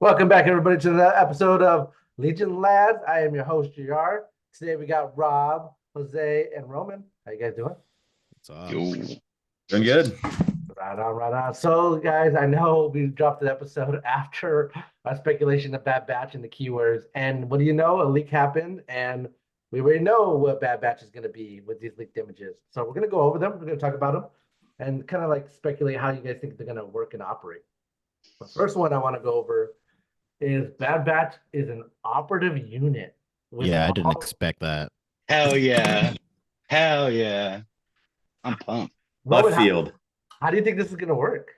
Welcome back, everybody, to the episode of Legion Lads. I am your host, JR. Today we got Rob, Jose, and Roman. How you guys doing? What's up? Yo, doing good. Right on, right on. So, guys, I know we dropped an episode after our speculation of Bad Batch and the keywords. And what do you know? A leak happened, and we already know what Bad Batch is going to be with these leaked images. So, we're going to go over them. We're going to talk about them and kind of like speculate how you guys think they're going to work and operate. The first one I want to go over is Bad Batch is an operative unit with Yeah, I didn't all. expect that. Hell yeah. Hell yeah. I'm pumped. Roman, Left field. how do you think this is gonna work?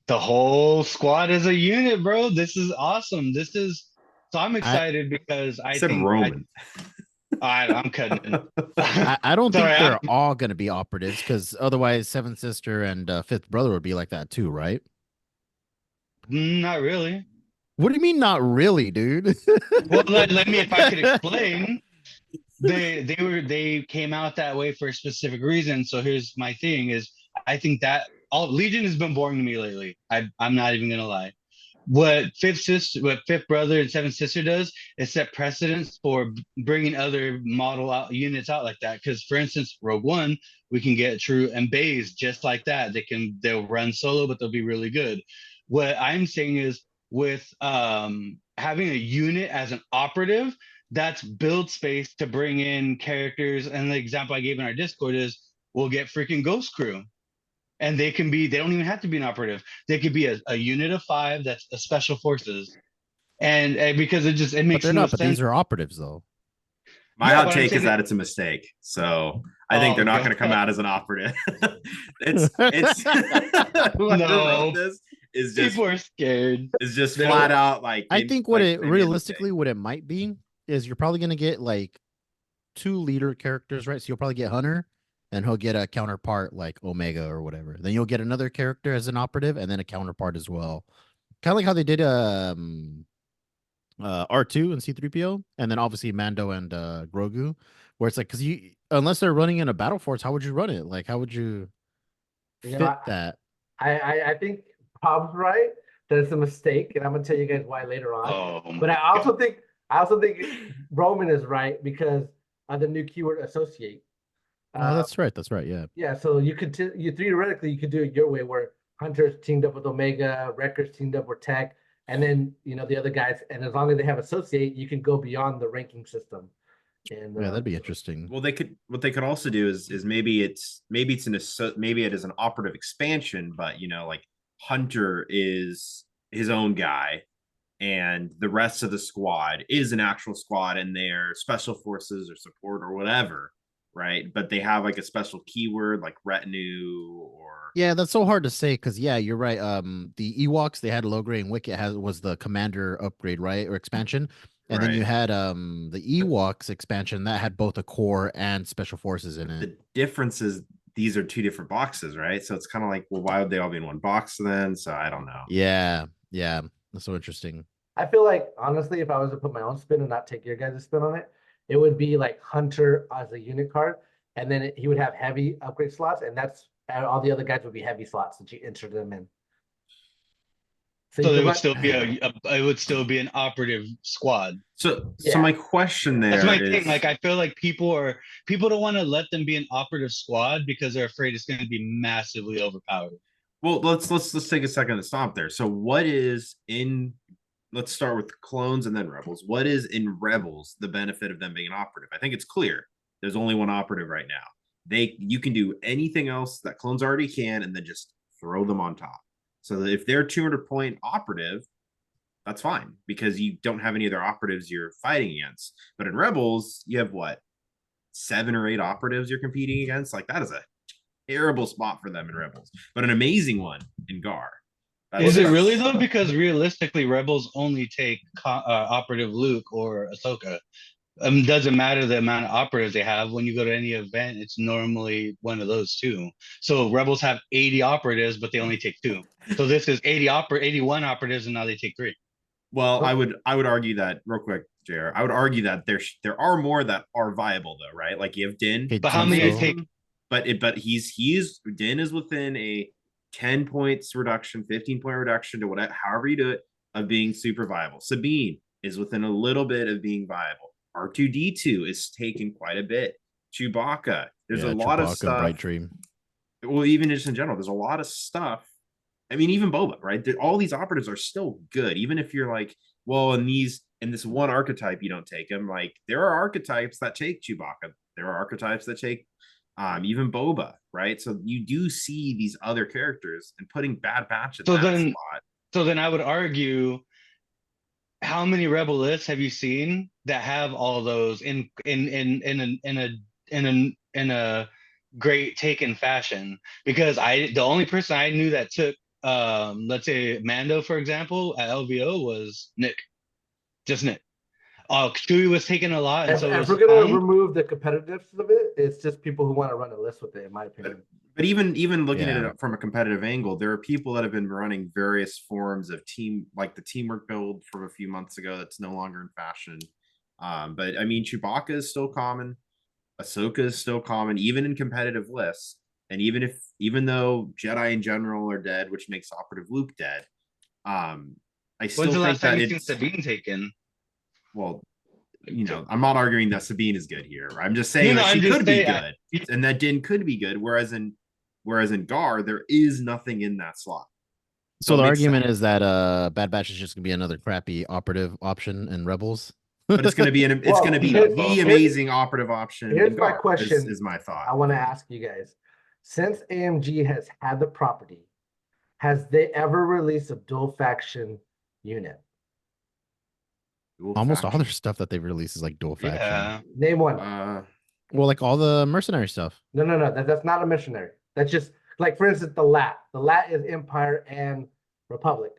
The whole squad is a unit, bro. This is awesome. So I'm I excited because I Said think Roman. I'm cutting it. I don't think Sorry, they're all gonna be operatives because otherwise Seventh Sister and Fifth Brother would be like that too, right? Not really. What do you mean not really, dude? Well, let me if I could explain. They came out that way for a specific reason. So here's my thing is I think that all Legion has been boring to me lately. I'm not even gonna lie. What Fifth Brother and Seventh Sister does is set precedents for bringing other model out units out like that. Because for instance, Rogue One, we can get True and Baze just like that. They'll run solo, but they'll be really good. What I'm saying is with having a unit as an operative, that's build space to bring in characters. And the example I gave in our Discord is we'll get freaking Ghost Crew and they don't even have to be an operative. They could be a unit of 5 that's a special forces. And because it But makes they're no not. But sense. these are operatives, though. My Yeah, hot but I'm take is saying that it's a mistake. So I think oh they're not going to come god. out as an operative. it's whoever wrote No, this people are scared. is just flat They'll out like I think what it they made a mistake. realistically what it might be is you're probably gonna get like two leader characters, right? So you'll probably get Hunter, and he'll get a counterpart like Omega or whatever. Then you'll get another character as an operative, and then a counterpart as well. Kind of like how they did R2 and C3PO, and then obviously Mando and Grogu, where it's like because you unless they're running in a battle force, how would you run it? Like how would you You know, fit that? I think Bob's right that it's a mistake, and I'm gonna tell you guys why later on. oh But my god. I also think Roman is right because of the new keyword associate. Oh, Uh, that's right. That's right. Yeah. yeah, so you theoretically you could do it your way where Hunter's teamed up with Omega, Wrecker's teamed up with Tech, and then the other guys, and as long as they have associate, you can go beyond the ranking system. And Yeah, that'd be interesting. Well, what they could also do is maybe it is an operative expansion, but like Hunter is his own guy, and the rest of the squad is an actual squad, and they're special forces or support or whatever, right? But they have like a special keyword like retinue or Yeah, that's so hard to say because yeah, you're right. The Ewoks they had Logray and Wicket has was the commander upgrade, right, or expansion, and then you right. had the Ewoks expansion that had both a core and special forces in it. The difference is these are two different boxes, right? So it's kind of like, well, why would they all be in one box then? So I don't know. Yeah, yeah, that's so interesting. I feel like honestly, if I was to put my own spin and not take your guys' spin on it, it would be like Hunter as a unit card, and then he would have heavy upgrade slots, and all the other guys would be heavy slots that you enter them in. So you So could there would run, still be it would still be an operative squad. So yeah. my question That's there my thing. is, Like I feel like people don't want to let them be an operative squad because they're afraid it's going to be massively overpowered. well, let's take a second to stop there. So what is in let's start with clones and then rebels. What is in rebels the benefit of them being an operative? I think it's clear. There's only one operative right now. You can do anything else that clones already can, and then just throw them on top. So that if they're 200-point operative, that's fine because you don't have any other operatives you're fighting against. But in rebels, you have what, 7 or 8 operatives you're competing against? Like that is a terrible spot for them in rebels, but an amazing one in Gar. Is it really That's though? Because realistically, rebels only take operative Luke or Ahsoka. Doesn't matter the amount of operatives they have. When you go to any event, it's normally one of those two. So rebels have 80 operatives, but they only take 2. So this is 81 operatives, and now they take 3. well, Oh, I would argue that real quick, JR. I would argue that there are more that are viable though, right? Like you have Din, I But how think many so. take? but he's Din is within a 10 points reduction, 15-point reduction to whatever, however you do it, of being super viable. Sabine is within a little bit of being viable. R2D2 is taking quite a bit. Chewbacca, there's a lot of Chewbacca, stuff. Bright Dream. Well, even just in general, there's a lot of stuff. I mean, even Boba, right? All these operatives are still good, even if you're like, well, in this one archetype, you don't take him. Like, there are archetypes that take Chewbacca. There are archetypes that take even Boba, right? So you do see these other characters, and putting Bad Batch in So that then, spot. so then I would argue, how many rebel lists have you seen that have all those in a great taken fashion? Because the only person I knew that took let's say Mando, for example, at LVO was Nick. Just Nick. Chewie was taking a lot, and If, so if was we're gonna Hank. remove the competitiveness of it, it's just people who want to run a list with it, in my opinion. But even looking at Yeah. it from a competitive angle, there are people that have been running various forms of team, like the teamwork build from a few months ago that's no longer in fashion. But I mean, Chewbacca is still common. Ahsoka is still common, even in competitive lists. And even though Jedi in general are dead, which makes Operative Luke dead, I still When's the think last time that you seen it's Sabine taken? well, I'm not arguing that Sabine is good here. I'm just saying that she could be good, and that Din could be good. Whereas in Gar, there is nothing in that slot. So the argument is that Bad Batch is just gonna be another crappy operative option in Rebels. But it's gonna be the amazing operative option. Here's my question. Is my thought. I want to ask you guys: since AMG has had the property, has they ever released a dual faction unit? Almost all their stuff that they've released is like dual faction. Yeah. Name one. Well, like all the mercenary stuff. No. That's not a missionary. That's just like, for instance, the Lat. The Lat is Empire and Republic.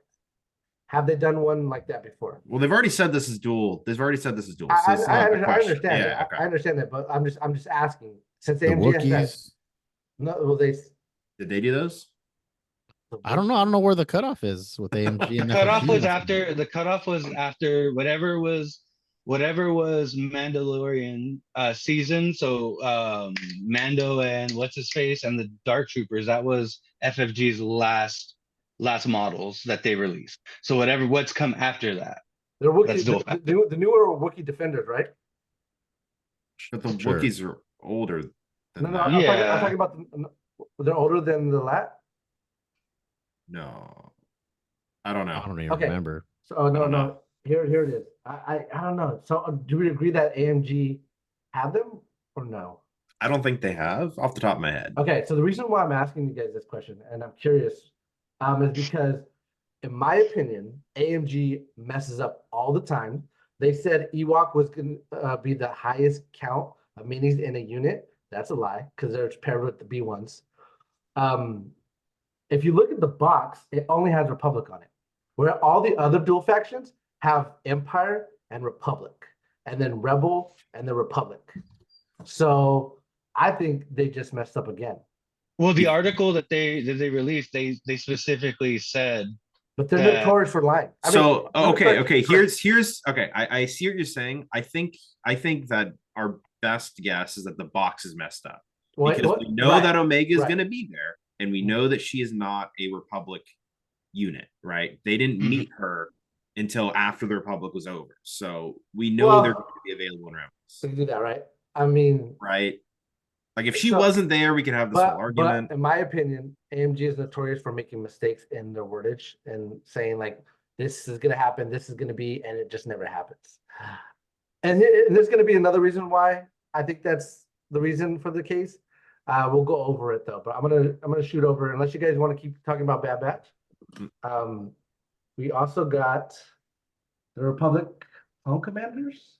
Have they done one like that before? Well, they've already said this is dual. I understand. Yeah, I understand that, but I'm just asking. Since The AMG has Wookiees. no, well, did they do those? I don't know. I don't know where the cutoff is with AMG and The cutoff FFG. was after whatever was Mandalorian season. So Mando and what's his face and the Dark Troopers, that was FFG's last models that they released. So what's come after that. They're That's Wookiee, dual the newer Wookiee defenders, right? But the Sure. Wookiees are older than No, that. I'm talking about they're older than the Lat. No, I don't know. I don't even Okay. remember. So no. know. Here it is. I don't know. So do we agree that AMG have them or no? I don't think they have off the top of my head. Okay, so the reason why I'm asking you guys this question, and I'm curious, is because, in my opinion, AMG messes up all the time. They said Ewok was going to be the highest count of minis in a unit. That's a lie, because they're paired with the B1s. If you look at the box, it only has Republic on it, where all the other dual factions have Empire and Republic, and then Rebel and the Republic. So I think they just messed up again. Well, the article that they released, they specifically said, but they're notorious for lying. Okay. Here's okay. I see what you're saying. I think that our best guess is that the box is messed up because we know that Omega is going to be there, and we know that she is not a Republic unit, right? They didn't meet her until after the Republic was over, so we know they're going to be available in Rebels. So you do that, right? I mean, right? Like if she wasn't there, we could have this whole argument. But in my opinion, AMG is notorious for making mistakes in their wordage and saying like, this is going to happen, this is going to be, and it just never happens. And there's going to be another reason why I think that's the reason for the case. We'll go over it though, but I'm gonna shoot over unless you guys want to keep talking about Bad Batch. We also got the Republic Home Commanders.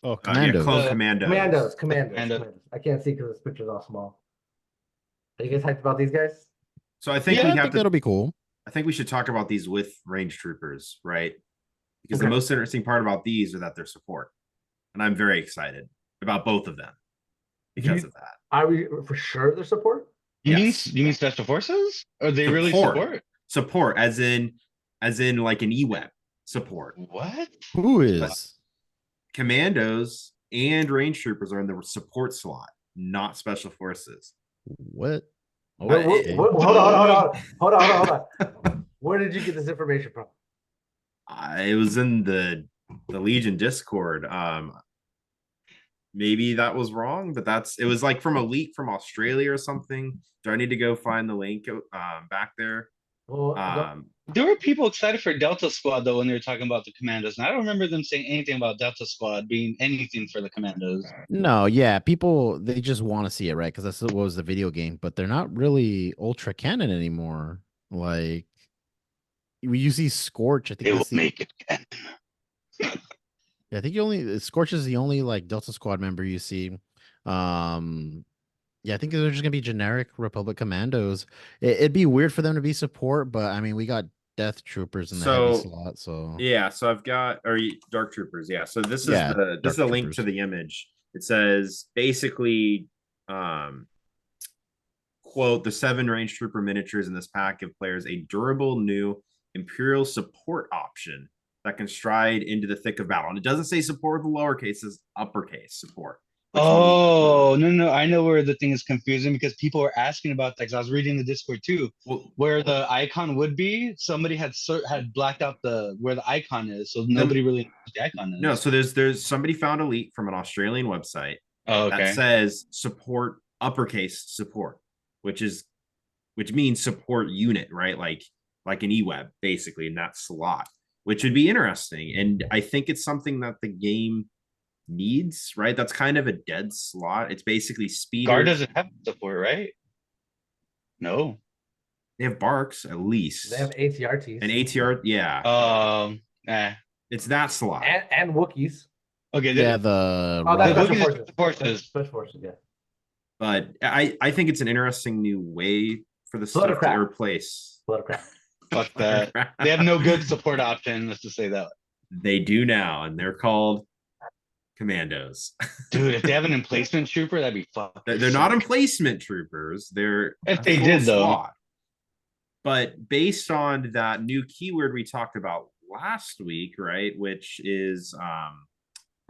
Oh, Commandos. Clone Commandos. Commandos. I can't see because this picture's all small. Are you guys hyped about these guys? So I think that'll be cool. I think we should talk about these with range troopers, right? Because the most interesting part about these are that they're support. And I'm very excited about both of them because of that. Are we for sure they're support? You mean special forces? Are they really support? Support, as in like an EWEP support. What? Who is? Commandos and range troopers are in the support slot, not special forces. What? Hold on. Where did you get this information from? It was in the Legion Discord. Maybe that was wrong, but it was like from a leak from Australia or something. Do I need to go find the link back there? Well, There were people excited for Delta Squad though when they were talking about the Commandos, and I don't remember them saying anything about Delta Squad being anything for the Commandos. No, yeah, people they just want to see it, right? Because that's what was the video game, but they're not really ultra canon anymore. Like when you see Scorch, I think They will that's the make it canon. yeah, I think you only Scorch is the only like Delta Squad member you see. Yeah, I think they're just gonna be generic Republic Commandos. It'd be weird for them to be support, but I mean, we got Death Troopers in the heavy So slot, so yeah, so I've got Dark Troopers. Yeah, so this is yeah, this is Dark a link to Troopers. the image. It says basically, quote, the 7 range trooper miniatures in this pack give players a durable new Imperial support option that can stride into the thick of battle. And it doesn't say support with the lowercase, it says uppercase support. Oh, no, I know where the thing is confusing because people were asking about that because I was reading the Discord too, Well, where the icon would be. Somebody had blacked out where the icon is, so nobody really knows what the icon is. no, so there's somebody found a leak from an Australian website Oh, that okay. says support uppercase support, which means support unit, right? Like an eWeb, basically, in that slot, which would be interesting. And I think it's something that the game needs, right? That's kind of a dead slot. It's basically speeder. Guard doesn't have support, right? No. They have barks at least. they have ATRTs An ATR, yeah. Eh. It's that slot. and Wookiees. Okay. Yeah, the Oh, that's The special Wookiees are forces. special forces. Special forces, yeah. But I think it's an interesting new way for the stuff to Bloodcraft. replace. Blood crap. Fuck that. They have no good support option. Let's just say that. They do now, and they're called Commandos. Dude, if they have an emplacement trooper, that'd be fucking They're not emplacement troopers. They're If a they full did, though. slot. But based on that new keyword we talked about last week, right? Which is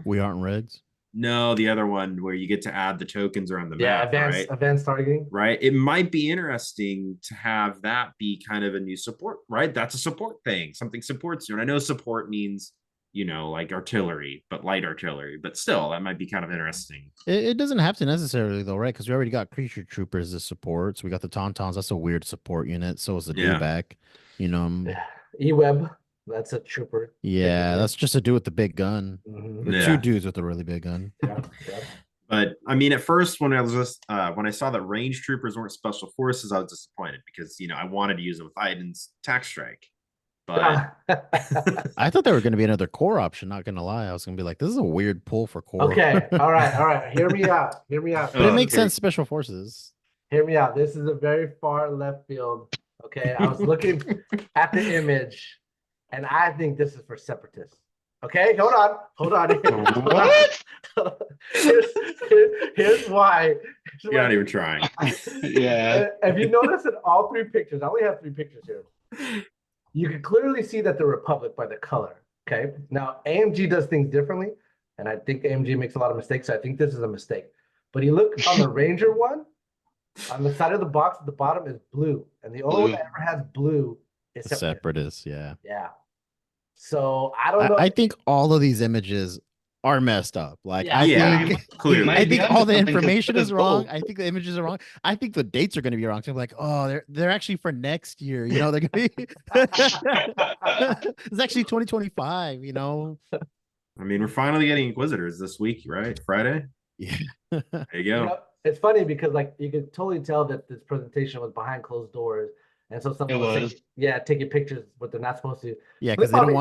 we aren't Reds. no, the other one where you get to add the tokens around the Yeah, map, right? advanced targeting. Right. It might be interesting to have that be kind of a new support, right? That's a support thing. Something supports you. And I know support means, like artillery, but light artillery. But still, that might be kind of interesting. It doesn't have to necessarily though, right? Because we already got creature troopers as support. So we got the Tauntauns. That's a weird support unit. So is the Yeah. dewback. eWeb, that's a trooper. Yeah, that's just a dude with the big gun. Mhm. Or Yeah. two dudes with a really big gun. Yeah, yeah. But I mean, at first, when I saw that range troopers weren't special forces, I was disappointed because I wanted to use it with Iden's tac strike. But I thought there were going to be another core option. Not going to lie, I was going to be like, this is a weird pull for core. Okay, all right. Hear me out. But it makes sense. Special forces. Hear me out. This is a very far left field. Okay, I was looking at the image, and I think this is for separatists. Okay, hold on. What? Here's why. you're not even trying. Yeah. If you notice in all 3 pictures, I only have 3 pictures here. You can clearly see that the Republic by the color. Okay. Now AMG does things differently, and I think AMG makes a lot of mistakes. So I think this is a mistake. But you look on the Ranger one, on the side of the box at the bottom is blue, and the only one that ever has blue is Separatists. Yeah. Yeah. So I don't know. I think all of these images are messed up. Like Yeah. I think Clearly. I think all the something 'cause information it is is wrong. gold. I think the images are wrong. I think the dates are going to be wrong. So I'm like, oh, they're actually for next year. They're going to be. It's actually 2025. I mean, we're finally getting Inquisitors this week, right? Friday. Yeah. There you go. It's funny because you could totally tell that this presentation was behind closed doors, and so someone was taking pictures, but they're not supposed to. Yeah, because they don't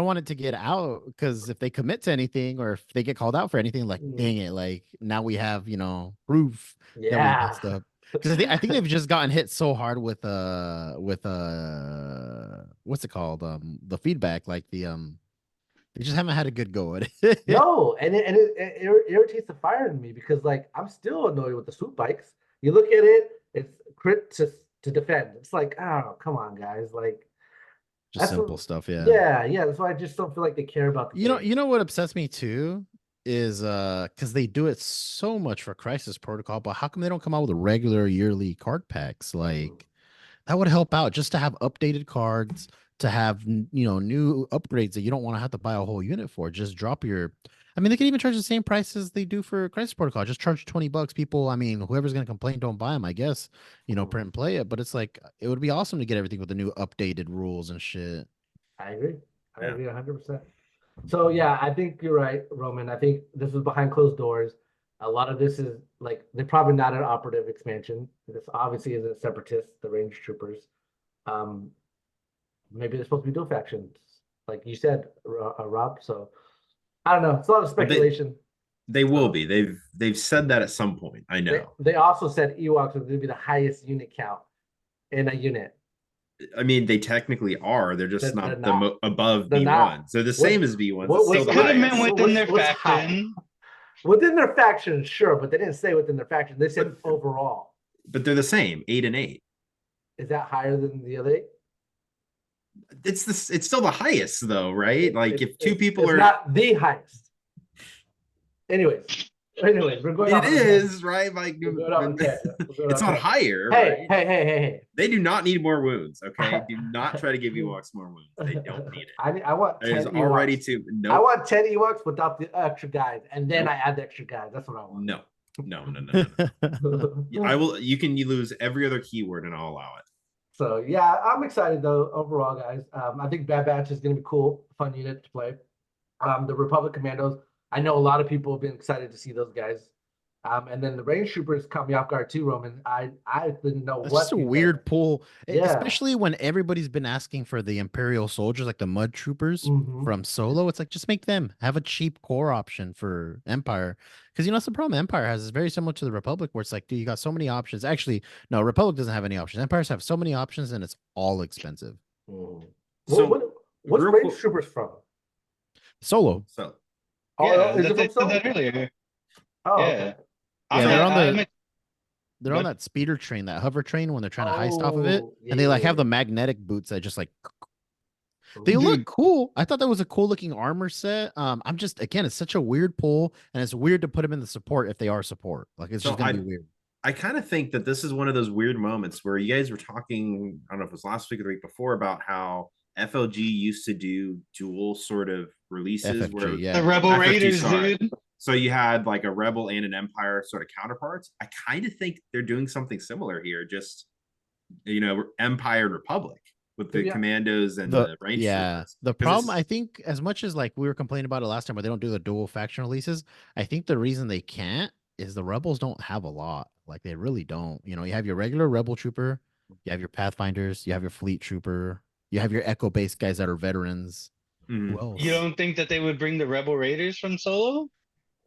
want it to get out. Because if they commit to anything or if they get called out for anything, like dang it, like now we have proof that we messed up. Because I think they've just gotten hit so hard with what's it called, the feedback, like they just haven't had a good go at it. No, and it irritates the fire in me because I'm still annoyed with the swoop bikes. You look at it, it's crit to defend. It's like, oh, come on, guys, just simple stuff. Yeah. That's why I just don't feel like they care about the you know what upsets me too is because they do it so much for Crisis Protocol, but how come they don't come out with regular yearly card packs? Like that would help out just to have updated cards, to have new upgrades that you don't want to have to buy a whole unit for. Just drop your. I mean, they could even charge the same price as they do for Crisis Protocol. Just charge $20. People, I mean, whoever's gonna complain, don't buy them. I guess print and play it. But it's like it would be awesome to get everything with the new updated rules and shit. I agree. I Yeah. agree 100%. So yeah, I think you're right, Roman. I think this was behind closed doors. A lot of this is like they're probably not an operative expansion. This obviously is a separatist, the Range Troopers. Um, maybe they're supposed to be dual factions, like you said, Rob. So I don't know. It's a lot of speculation. They will be. They've said that at some point. I know. They also said Ewoks are going to be the highest unit count in a unit. I mean, they technically are. They're just They're not, not. above They're V1. not. So the same as V1. what- It's still what- the Could have highest. meant within their What's high? faction. Within their faction, sure, but they didn't say within their faction. They said overall. But they're the same, 8 and 8. Is that higher than the other 8? It's still the highest though, right? Like if two people it's are, not the highest. Anyways, we're going. it is right. Like it's not higher. Hey, right? hey. They do not need more wounds. Okay, do not try to give Ewoks more wounds. They don't need it. I want 10 There's Ewoks. already too. I No, want 10 Ewoks without the extra guys, and then I add the extra guys. That's what I want. no. No. I will. You can lose every other keyword, and I'll allow it. So yeah, I'm excited though. Overall, guys, I think Bad Batch is going to be cool, fun unit to play. The Republic Commandos. I know a lot of people have been excited to see those guys. And then the Range Troopers caught me off guard too, Roman. I didn't know It's what. just a weird pull, Yeah. especially when everybody's been asking for the Imperial soldiers, like the Mud Troopers from Solo. It's like just make them have a cheap core option for Empire, because that's the problem. Empire has is very similar to the Republic, where it's like, dude, you got so many options. Actually, no, Republic doesn't have any options. Empires have so many options, and it's all expensive. So what's Range Troopers from? Solo. So Oh, is it they from Solo? said that earlier. Oh, Yeah. okay. Yeah, they're on What? that speeder train, that hover train, when they're trying to heist off of it, and they yeah, like have yeah. the magnetic boots that just like they look cool. I thought that was a cool looking armor set. I'm just again, it's such a weird pull, and it's weird to put them in the support if they are support. Like it's just gonna be weird. I kind of think that this is one of those weird moments where you guys were talking, I don't know if it was last week or the week before, about how FLG used to do dual sort of releases FFG, where yeah. The Rebel FFG, Raiders, sorry. dude. So you had like a Rebel and an Empire sort of counterparts. I kind of think they're doing something similar here, just Empire and Republic with the commandos and the range troopers. The problem, I think, as much as like we were complaining about it last time, where they don't do the dual faction releases, I think the reason they can't is the Rebels don't have a lot. Like they really don't. You have your regular Rebel trooper, you have your Pathfinders, you have your Fleet trooper, you have your Echo based guys that are veterans. Who else? You don't think that they would bring the Rebel Raiders from Solo?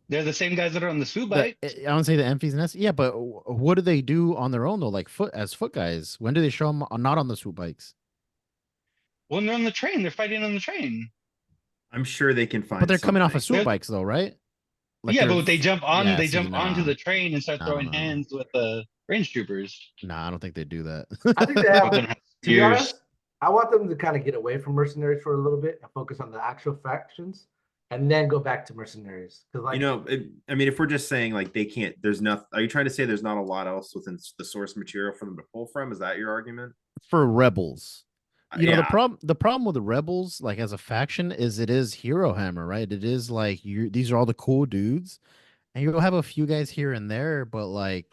They're the same guys that are on the swoop bike. I don't say the Emphies and yeah, but what do they do on their own though? Like foot guys. When do they show them not on the swoop bikes? When they're on the train, they're fighting on the train. I'm sure they can find. But they're coming off of swoop They're- bikes though, right? Like yeah, they're- but they jump on. Yeah, they see, jump onto nah. the train and start No, throwing no, no. hands with the range troopers. Nah, I don't think they do that. I think they have. Fucking To be years. honest, I want them to kind of get away from mercenaries for a little bit and focus on the actual factions, and then go back to mercenaries. Because like I mean, if we're just saying like they can't, there's nothing. Are you trying to say there's not a lot else within the source material for them to pull from? Is that your argument? For Rebels. Yeah. The problem with the Rebels, like as a faction, is it is Hero Hammer, right? It is like these are all the cool dudes, and you'll have a few guys here and there, but like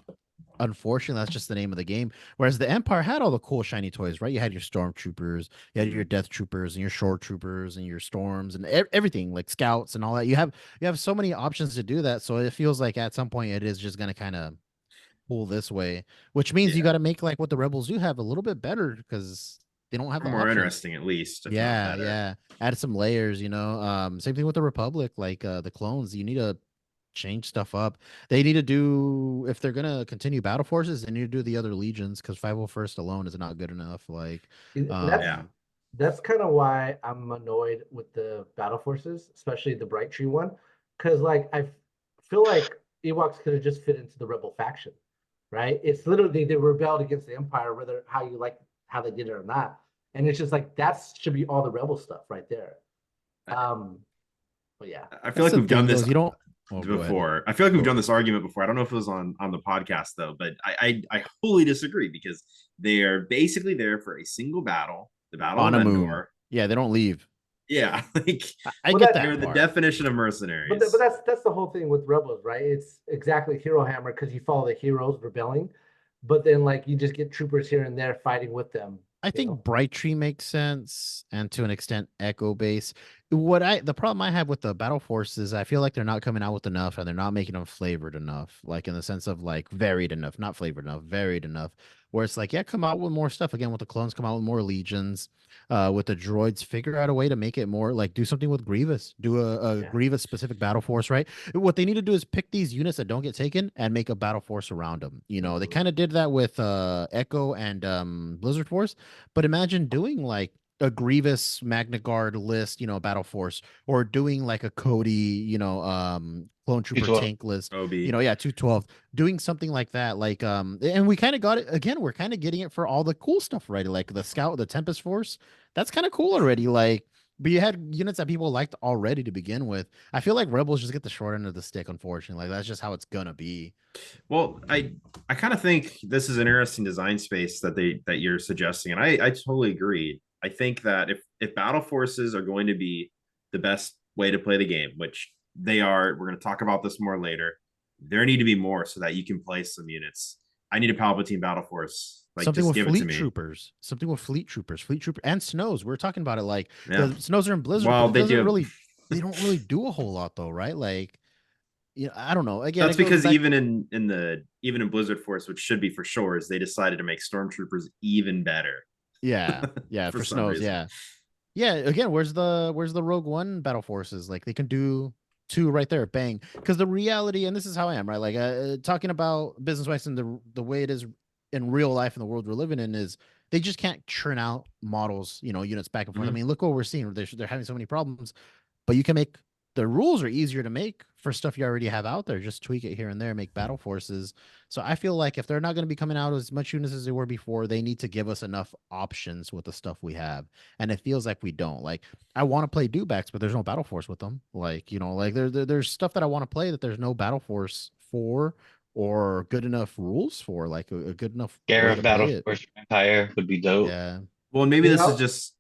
unfortunately, that's just the name of the game. Whereas the Empire had all the cool shiny toys, right? You had your Stormtroopers, you had your Death Troopers, and your Shore Troopers, and your Storms, and everything like Scouts and all that. You have so many options to do that. So it feels like at some point it is just gonna kind of pull this way, which means you got to make like what the Rebels do have a little bit better because they don't have the more options. interesting at least. if not Yeah, better. yeah. Add some layers, Same thing with the Republic, like the clones. You need to change stuff up. They need to do, if they're gonna continue battle forces, they need to do the other legions because 501st alone is not good enough. Like that's kind of why I'm annoyed with the battle forces, especially the Bright Tree one, because like I feel like Ewoks could have just fit into the Rebel faction, right? It's literally they rebelled against the Empire, whether how you like how they did it or not, and it's just like that should be all the Rebel stuff right there. But yeah, I feel like we've done this. You don't before. I feel like we've done this argument before. I don't know if it was on the podcast though, but I wholly disagree because they are basically there for a single battle. the Battle On of a moon. Endor. Yeah, they don't leave. Yeah, like I Well, get that- they're that the part. definition of But mercenaries. that's the whole thing with Rebels, right? It's exactly Hero Hammer because you follow the heroes rebelling, but then like you just get troopers here and there fighting with them. I you think know? Bright Tree makes sense, and to an extent, Echo Base. The problem I have with the Battle Force is I feel like they're not coming out with enough, and they're not making them flavored enough, like in the sense of like varied enough, not flavored enough, varied enough. Where it's like, yeah, come out with more stuff again with the clones, come out with more legions, with the droids, figure out a way to make it more like do something with Grievous, do a Yeah. Grievous specific Battle Force, right? What they need to do is pick these units that don't get taken and make a Battle Force around them. You know, they Mhm. kind of did that with Echo and Blizzard Force. But imagine doing like a Grievous Magna Guard list, Battle Force, or doing like a Cody, Clone Trooper 212. tank list, OB. yeah, 212, doing something like that. Like, and we kind of got it again. We're kind of getting it for all the cool stuff, right? Like the Scout, the Tempest Force, that's kind of cool already. Like, but you had units that people liked already to begin with. I feel like Rebels just get the short end of the stick, unfortunately. Like, that's just how it's gonna be. Well, I kind of think this is an interesting design space that you're suggesting, and I totally agree. I think that if battle forces are going to be the best way to play the game, which they are, we're going to talk about this more later. There need to be more so that you can play some units. I need a Palpatine battle force. Like, Something just with give it to fleet me. troopers. Something with fleet troopers, and snows. We're talking about it like Yeah. the snows are in Blizzard, Well, but it doesn't do. really. They don't really do a whole lot though, right? Like, I don't know. Again, That's it goes because back. even in Blizzard Force, which should be for shores, they decided to make stormtroopers even better. Yeah, yeah, for for some snows, reason. yeah. Again, where's the Rogue One battle forces? Like they can do two right there, bang. Because the reality, and this is how I am, right? Like talking about business wise and the way it is in real life in the world we're living in is they just can't churn out models, units back and forth. I Mhm. mean, look what we're seeing. They're having so many problems, but you can make the rules are easier to make for stuff you already have out there. Just tweak it here and there, make battle forces. So I feel like if they're not going to be coming out as much units as they were before, they need to give us enough options with the stuff we have. And it feels like we don't. Like I want to play dewbacks, but there's no battle force with them. Like like there's stuff that I want to play that there's no battle force for or good enough rules for, like a good enough way Garrett to Battle play it. Force Empire would be dope. Yeah, Well, and maybe You this know- is just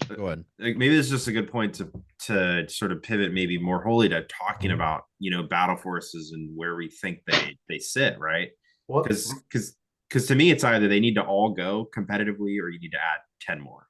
go ahead. like maybe this is just a good point to sort of pivot maybe more wholly to talking about battle forces and where we think they sit, right? Well, Because to me it's either they need to all go competitively or you need to add 10 more.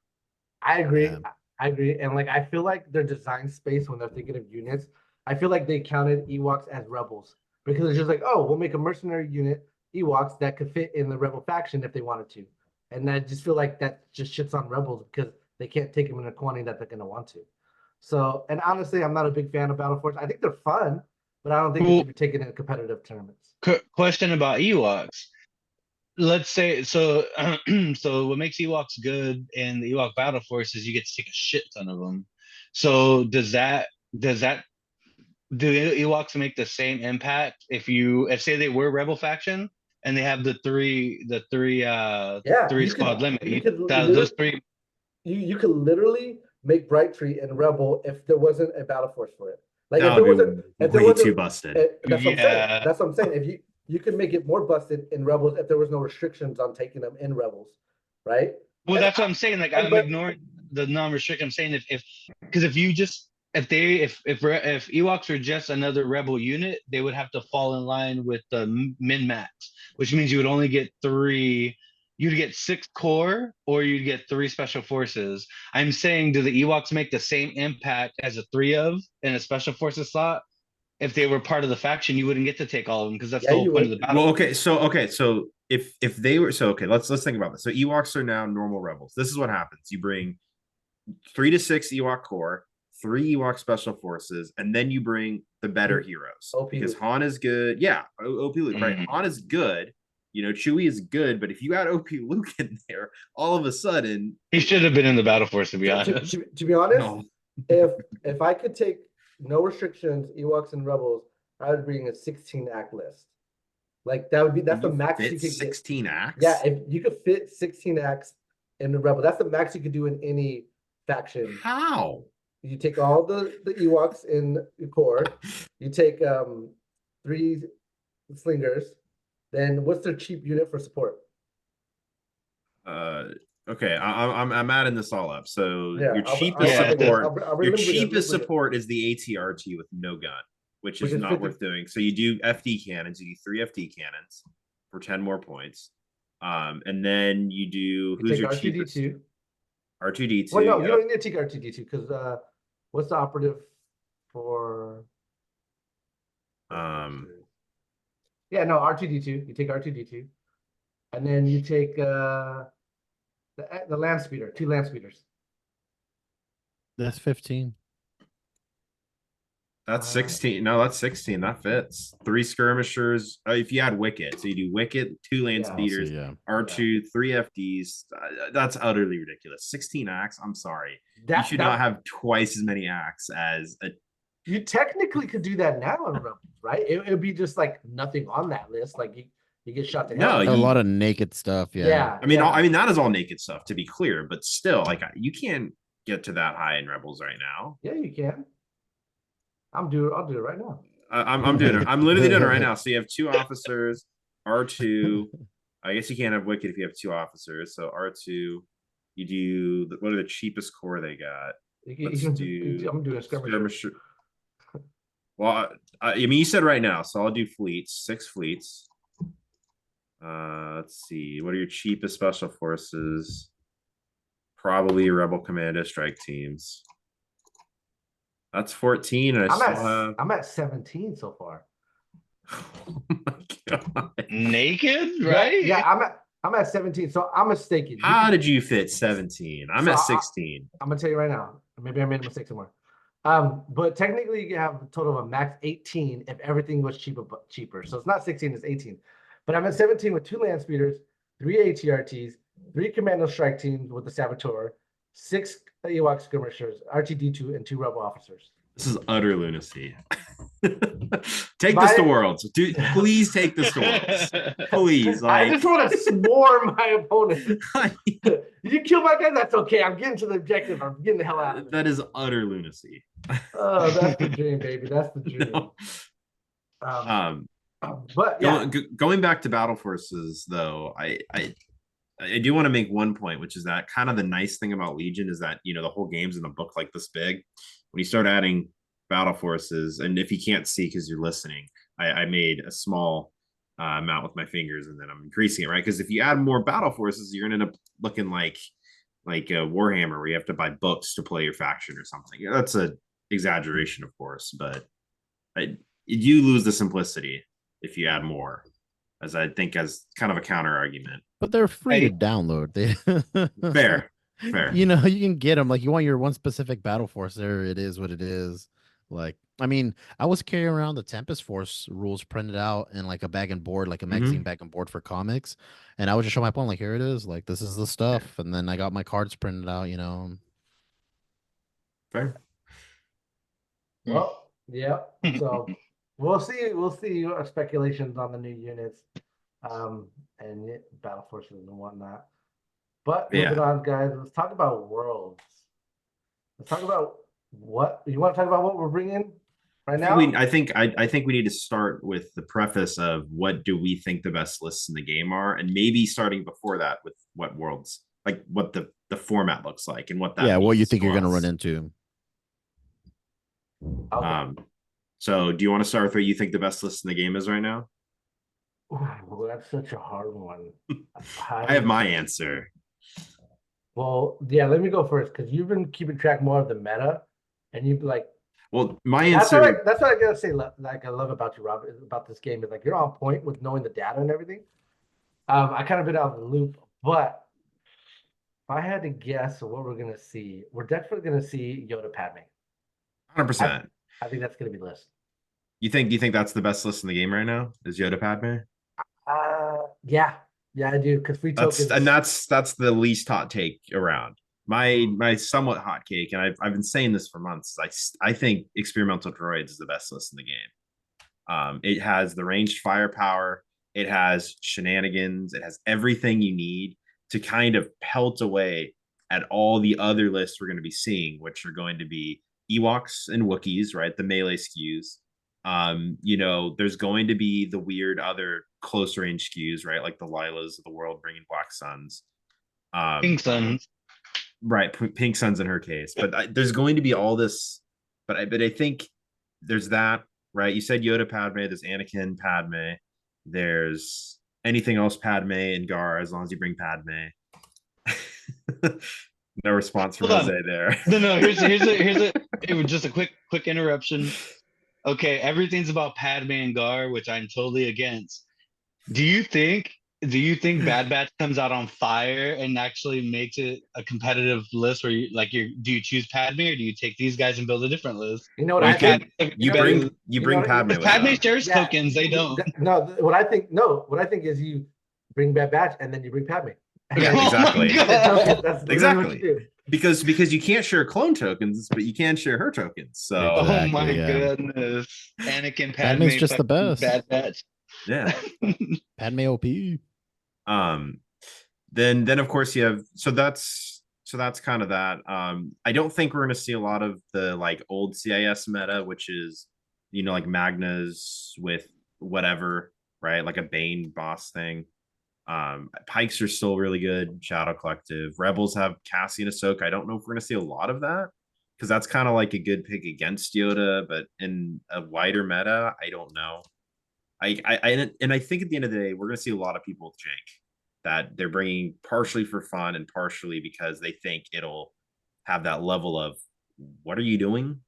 I agree. Yeah. I agree. And like I feel like their design space when they're thinking of units, I feel like they counted Ewoks as rebels because it's just like, oh, we'll make a mercenary unit Ewoks that could fit in the rebel faction if they wanted to. And I just feel like that just shits on rebels because they can't take them in a quantity that they're gonna want to. So, and honestly, I'm not a big fan of Battle Force. I think they're fun, but I don't think they Cool. should be taken in competitive tournaments. Question about Ewoks. Let's say so. So what makes Ewoks good in the Ewok Battle Force is you get to take a shit ton of them. So do Ewoks make the same impact if say they were Rebel faction and they have the three Yeah, three you squad could limit? you could Those three. you could literally make Bright Tree and Rebel if there wasn't a battle force for it. Like That if there would wasn't, be if there way wasn't, too busted. that's what I'm saying. Yeah. That's what I'm saying. If you could make it more busted in Rebels if there was no restrictions on taking them in Rebels, right? Well, And that's what I'm saying. Like and I'm but ignoring the non-restrict. I'm saying if because if you just if Ewoks were just another rebel unit, they would have to fall in line with the min max, which means you would only get three. You'd get 6 core, or you'd get 3 special forces. I'm saying, do the Ewoks make the same impact as a 3 of in a special forces slot? If they were part of the faction, you wouldn't get to take all of them because that's Yeah, the whole you point would. of the battle. Well, so if they were let's think about this. So Ewoks are now normal rebels. This is what happens. You bring 3 to 6 Ewok core, 3 Ewok special forces, and then you bring the better heroes. OP Because Luke. Han is good. Yeah, OP Luke, right? Mhm. Han is good. Chewie is good, but if you add OP Luke in there, all of a sudden, He should have been in the battle force, to be To, honest. to be honest, no. if I could take no restrictions, Ewoks and Rebels, I would bring a 16 act list. Like that's the You max fit you could get. 16 acts. Yeah, if you could fit 16 acts in the Rebel, that's the max you could do in any faction. How? You take all the Ewoks in the core, you take 3 slingers, then what's their cheap unit for support? Okay, I'm adding this all up. So Yeah, your I'll cheapest Yeah, bring it. support, I'll your remember it. cheapest Remember it. support is the ATRT with no gun, which Which is is not 50. worth doing. So you do FD cannons, you do 3 FD cannons for 10 more points. And then you do You who's take your cheapest? R2D2. R2D2. Well, no, you Yep. don't need to take R2D2 because what's the operative for? Um, Yeah, no, R2D2. You take R2D2, and then you take the land speeder, 2 land speeders. That's 15. that's Uh, 16. No, that's 16. That fits. 3 skirmishers. If you add Wicket, so you do Wicket, 2 land Yeah. I'll see, speeders, yeah. R2, 3 FDs. That's utterly ridiculous. 16 acts. I'm sorry. You That should not that have twice as many acts as a. you technically could do that now in Rebels, right? It would be just like nothing on that list. Like you get shot to hell. No, A lot of naked stuff, yeah. yeah, I mean, yeah. I mean that is all naked stuff to be clear, but still, like you can't get to that high in Rebels right now. Yeah, you can. I'll do it right now. I'm doing it. I'm literally doing it right now. So you have 2 officers, R2. I guess you can't have Wicked if you have 2 officers. So R2, you do what are the cheapest core they got? Let's I'm doing a skirmisher. Well, I mean, you said right now, so I'll do fleets, 6 fleets. Let's see. What are your cheapest special forces? Probably Rebel Commando strike teams. That's 14, and I'm at 17 so far. Oh my god! naked, right? Yeah, I'm at 17. So I'm mistaken. How did you fit 17? I'm So at 16. I'm gonna tell you right now. Maybe I made a mistake somewhere. But technically you have a total of a max 18 if everything was cheaper. So it's not 16, it's 18. But I'm at 17 with 2 land speeders, 3 ATRTs, 3 commando strike teams with the saboteur, 6 Ewok skirmishers, RTD2, and 2 rebel officers. This is utter lunacy. Take this to Worlds. Dude, please take this to Worlds. Please. I Like just want to swarm my opponent. You kill my guy, that's okay. I'm getting to the objective. I'm getting the hell out of it. that is utter lunacy. Oh, that's the dream, baby. That's the dream. No. But yeah, going back to battle forces, though, I do want to make one point, which is that kind of the nice thing about Legion is that the whole game's in the book like this big. When you start adding battle forces, and if you can't see because you're listening, I made a small amount with my fingers, and then I'm increasing it, right? Because if you add more battle forces, you're gonna end up looking like a Warhammer, where you have to buy books to play your faction or something. That's a exaggeration, of course, but you lose the simplicity if you add more, as I think as kind of a counter argument. But they're free to download. Fair. You can get them. Like, you want your one specific battle force, there it is what it is. Like, I mean, I was carrying around the Tempest Force rules printed out in like a bag and board, like a magazine bag and board for comics, and I would just show my opponent, like, here it is, like, this is the stuff, and then I got my cards printed out. Fair. well, yeah. So we'll see our speculations on the new units, and battle forces and whatnot. But moving on, guys, let's talk about Worlds. Let's talk about what you want to talk about. What we're bringing right now. I think we need to start with the preface of what do we think the best lists in the game are, and maybe starting before that with what Worlds, like what the format looks like and what that. Yeah, what you think you're going to run into. Okay. So do you want to start with what you think the best list in the game is right now? Ooh, that's such a hard one. I have my answer. Well, yeah, let me go first because you've been keeping track more of the meta, and you've like. Well, my answer. That's what I gotta say. Like, I love about you, Rob, about this game is like you're on point with knowing the data and everything. I kind of been out of the loop, but if I had to guess what we're gonna see, we're definitely gonna see Yoda Padme. 100%. I think that's gonna be the list. You think that's the best list in the game right now? Is Yoda Padme? Yeah, I do. Because free tokens, that's the least hot take around. My somewhat hot cake, and I've been saying this for months. I think experimental droids is the best list in the game. It has the ranged firepower. It has shenanigans. It has everything you need to kind of pelt away at all the other lists we're going to be seeing, which are going to be Ewoks and Wookiees, right? The melee skews. There's going to be the weird other close range skews, right? Like the Lilas of the world bringing Black Suns. Pink Sun. Right, Pink Sun's in her case, but there's going to be all this. But I think there's that, right? You said Yoda Padme. There's Anakin Padme. There's anything else Padme and Gar, as long as you bring Padme. No response from Hold Jose on. there. No. It was just a quick interruption. Okay, everything's about Padme and Gar, which I'm totally against. Do you think Bad Batch comes out on fire and actually makes it a competitive list where do you choose Padme or do you take these guys and build a different list? You know what Or I is think? Padme You better? bring You know bring what- Padme with Padme them. shares Yeah. tokens, they don't. No, what I think. No, what I think is you bring Bad Batch and then you bring Padme. And Yeah, then- exactly. You get the tokens. That's literally what you Exactly. do. Because you can't share clone tokens, but you can share her tokens. So Oh Exactly, my yeah. goodness. Anakin Padme Padme's just the fucking best. Bad Batch. yeah. Padme OP. Then of course you have that's kind of that. I don't think we're gonna see a lot of the like old CIS meta, which is like Magnas with whatever, right? Like a Bane boss thing. Pikes are still really good. Shadow Collective. Rebels have Cassie and Ahsoka. I don't know if we're gonna see a lot of that because that's kind of like a good pick against Yoda, but in a wider meta, I don't know. I think at the end of the day, we're gonna see a lot of people with Jank that they're bringing partially for fun and partially because they think it'll have that level of what are you doing?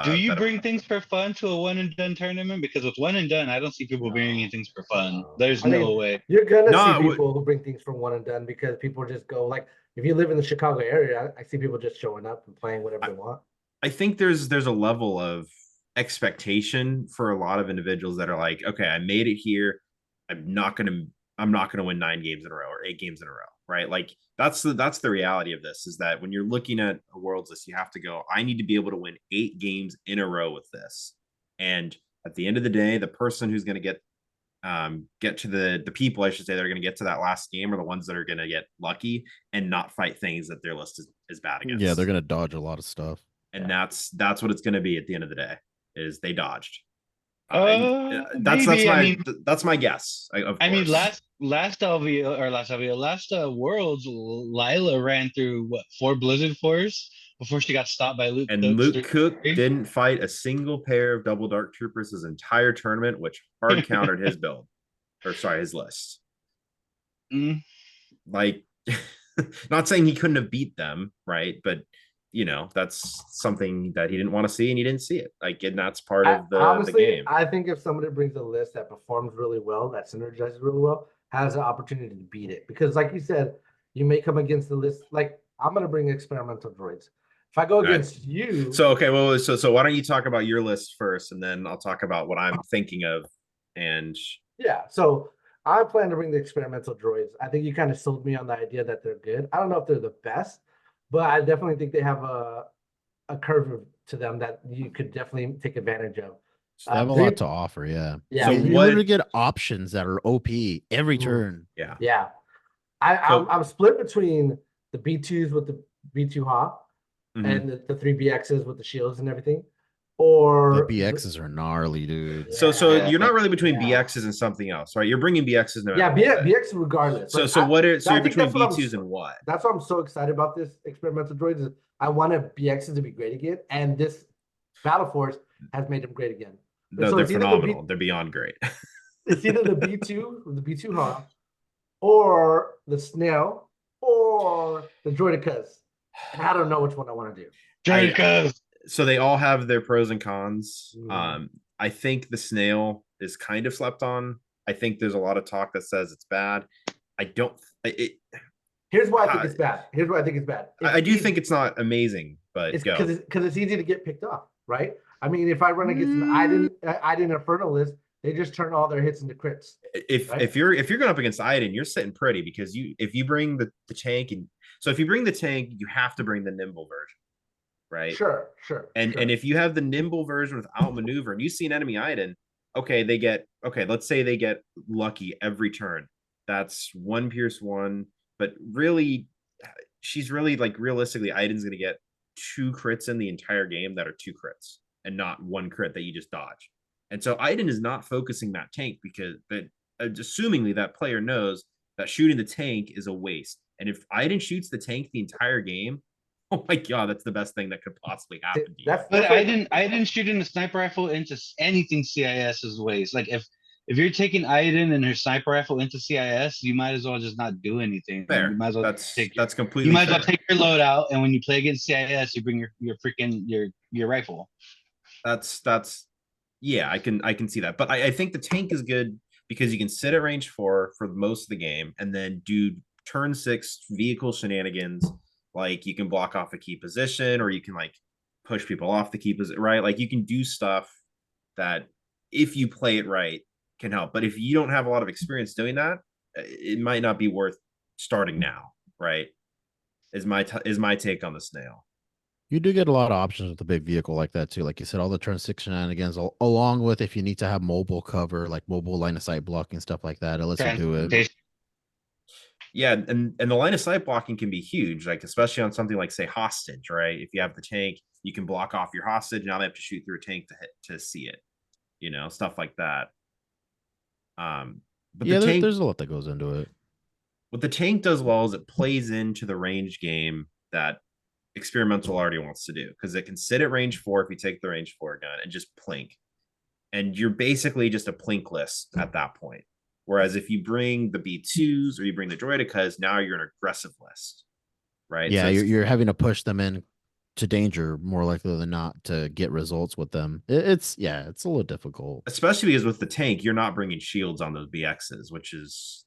Do you that- bring things for fun to a one and done tournament? Because with one and done, I don't see people bringing things for fun. There's I no mean, way. You're gonna No, see people who bring things from one and done because people just go like, if you live in the Chicago area, I see people just showing up and playing whatever they want. I think there's a level of expectation for a lot of individuals that are like, okay, I made it here. I'm not gonna win 9 games in a row or 8 games in a row, right? Like that's the reality of this is that when you're looking at a worlds list, you have to go, I need to be able to win 8 games in a row with this. And at the end of the day, the person who's going to get to the people, I should say, that are going to get to that last game are the ones that are going to get lucky and not fight things that their list is bad against. Yeah, they're gonna dodge a lot of stuff. And that's what it's going to be at the end of the day is they dodged. Maybe, That's my guess. I mean, last Worlds, Lila ran through 4 Blizzard Force before she got stopped by Luke. And Luke Cook didn't fight a single pair of double Dark Troopers his entire tournament, which hard countered his build, his list. Like, not saying he couldn't have beat them, right? But that's something that he didn't want to see, and he didn't see it. Like, and that's part of the game. I think if somebody brings a list that performs really well, that synergizes really well, has an opportunity to beat it. Because, like you said, you may come against the list. Like, I'm gonna bring experimental droids. If I go against you, so okay, well, so why don't you talk about your list first, and then I'll talk about what I'm thinking of. And yeah, so I plan to bring the experimental droids. I think you kind of sold me on the idea that they're good. I don't know if they're the best, but I definitely think they have a curve to them that you could definitely take advantage of. They have a lot to offer, yeah. Yeah, So you what- literally get options that are OP every turn. yeah, yeah. I'm split between the B2s with the B2 Hawk and the 3 BXs with the shields and everything, or The BXs are gnarly, dude. So Yeah. you're not really between Yeah. BXs and something else, right? You're bringing BXs no yeah, matter what. BX regardless. So Like, so I- what is so I you're think between that's what I'm B2s and what? That's why I'm so excited about this experimental droids. Is I wanted BXs to be great again, and this Battle Force has made them great again. No, So they're it's either the phenomenal. They're beyond great. It's either the B2, the B2 Hawk, or the Snail, or the Droidicas. And I don't know which one I want to do. Dracos. So they all have their pros and cons. Mm. I think the snail is kind of slept on. I think there's a lot of talk that says it's bad. I don't. Here's why I think it's bad. Here's why I think it's bad. I do think it's not amazing, but it's go. because it's easy to get picked off, right? I mean, if I run against an Iden Inferno list, they just turn all their hits into crits. If you're going up against Iden, you're sitting pretty because if you bring the tank so if you bring the tank, you have to bring the nimble version, right? Sure. And if you have the nimble version without maneuver and you see an enemy Iden, let's say they get lucky every turn. That's 1 Pierce 1, but really, she's really like realistically, Iden's gonna get 2 crits in the entire game that are 2 crits and not 1 crit that you just dodge. And so Iden is not focusing that tank because that assumingly that player knows that shooting the tank is a waste. And if Iden shoots the tank the entire game, oh my god, that's the best thing that could possibly happen to you. But I didn't shoot in a sniper rifle into anything CIS's ways. Like if you're taking Aiden and her sniper rifle into CIS, you might as well just not do anything. Fair. You might as well That's completely you might as well fair. take your load out, and when you play against CIS, you bring your freaking your rifle. That's yeah, I can see that. But I think the tank is good because you can sit at range 4 for most of the game and then do turn 6 vehicle shenanigans. Like you can block off a key position, or you can like push people off the key position, right? Like you can do stuff that, if you play it right, can help. But if you don't have a lot of experience doing that, it might not be worth starting now, right? Is my take on the snail. You do get a lot of options with a big vehicle like that too. Like you said, all the turn 6 shenanigans, along with if you need to have mobile cover, like mobile line of sight blocking, stuff like that, it lets you do it. Yeah, and the line of sight blocking can be huge, like especially on something like say hostage, right? If you have the tank, you can block off your hostage. Now they have to shoot through a tank to see it, stuff like that. But yeah, the tank, there's a lot that goes into it. What the tank does well is it plays into the range game that experimental already wants to do, because it can sit at range 4 if you take the range 4 gun and just plink, and you're basically just a plink list at that point. Whereas if you bring the B2s or you bring the Droidicas, now you're an aggressive list, right? Yeah, So you're having to push them in to danger more likely than not to get results with them. It's a little difficult, especially because with the tank, you're not bringing shields on those BXs, which is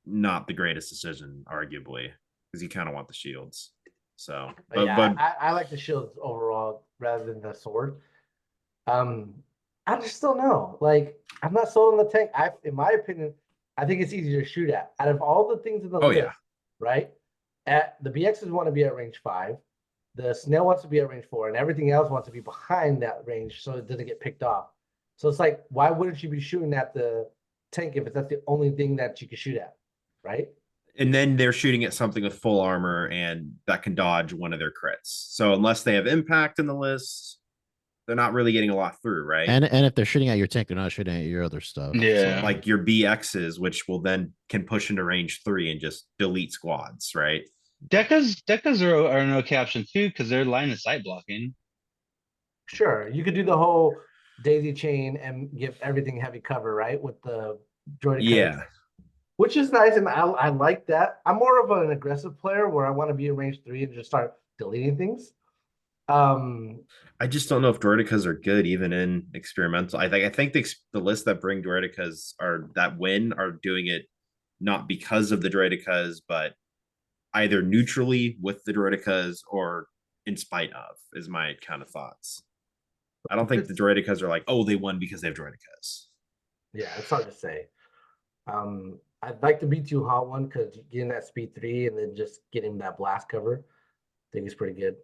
not the greatest decision, arguably, because you kind of want the shields. So, but I like the shields overall rather than the sword. I just don't know. Like, I'm not sold on the tank. In my opinion, I think it's easier to shoot at. Out of all the things in the list, right? The BXs want to be at range 5, the snail wants to be at range 4, and everything else wants to be behind that range so it doesn't get picked off. So it's like, why wouldn't you be shooting at the tank if that's the only thing that you can shoot at, right? And then they're shooting at something with full armor and that can dodge one of their crits. So unless they have impact in the list, they're not really getting a lot through, right? And if they're shooting at your tank, they're not shooting at your other stuff. Yeah, so, like your BXs, which will then can push into range 3 and just delete squads, right? Decas are an okay option too, because they're line of sight blocking. Sure, you could do the whole daisy chain and give everything heavy cover, right? With the droid. Yeah. Which is nice, and I like that. I'm more of an aggressive player where I want to be in range 3 and just start deleting things. I just don't know if Droidicas are good even in experimental. I think the list that bring Droidicas that win are doing it not because of the Droidicas, but either neutrally with the Droidicas or in spite of, is my kind of thoughts. I don't think the Droidicas are like, oh, they won because they have Droidicas. Yeah, it's hard to say. I'd like the B2 hot one because getting that speed 3 and then just getting that blast cover, I think is pretty good.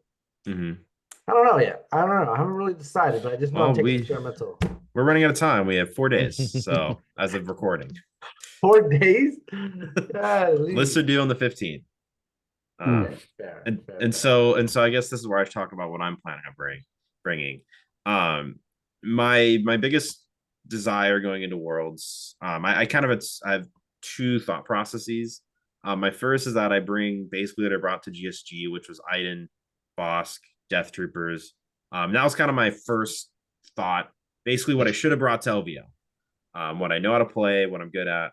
Mm-hmm. I don't know yet. I don't know. I haven't really decided, but I just know I'm taking experimental. We're running out of time. We have 4 days. So as of recording. 4 days? Lists are due on the 15th. And so I guess this is where I talk about what I'm planning on bringing. My biggest desire going into Worlds, I have 2 thought processes. My first is that I bring basically what I brought to GSG, which was Iden, Bosk, Death Troopers. That was kind of my first thought. Basically, what I should have brought to LVO, what I know how to play, what I'm good at.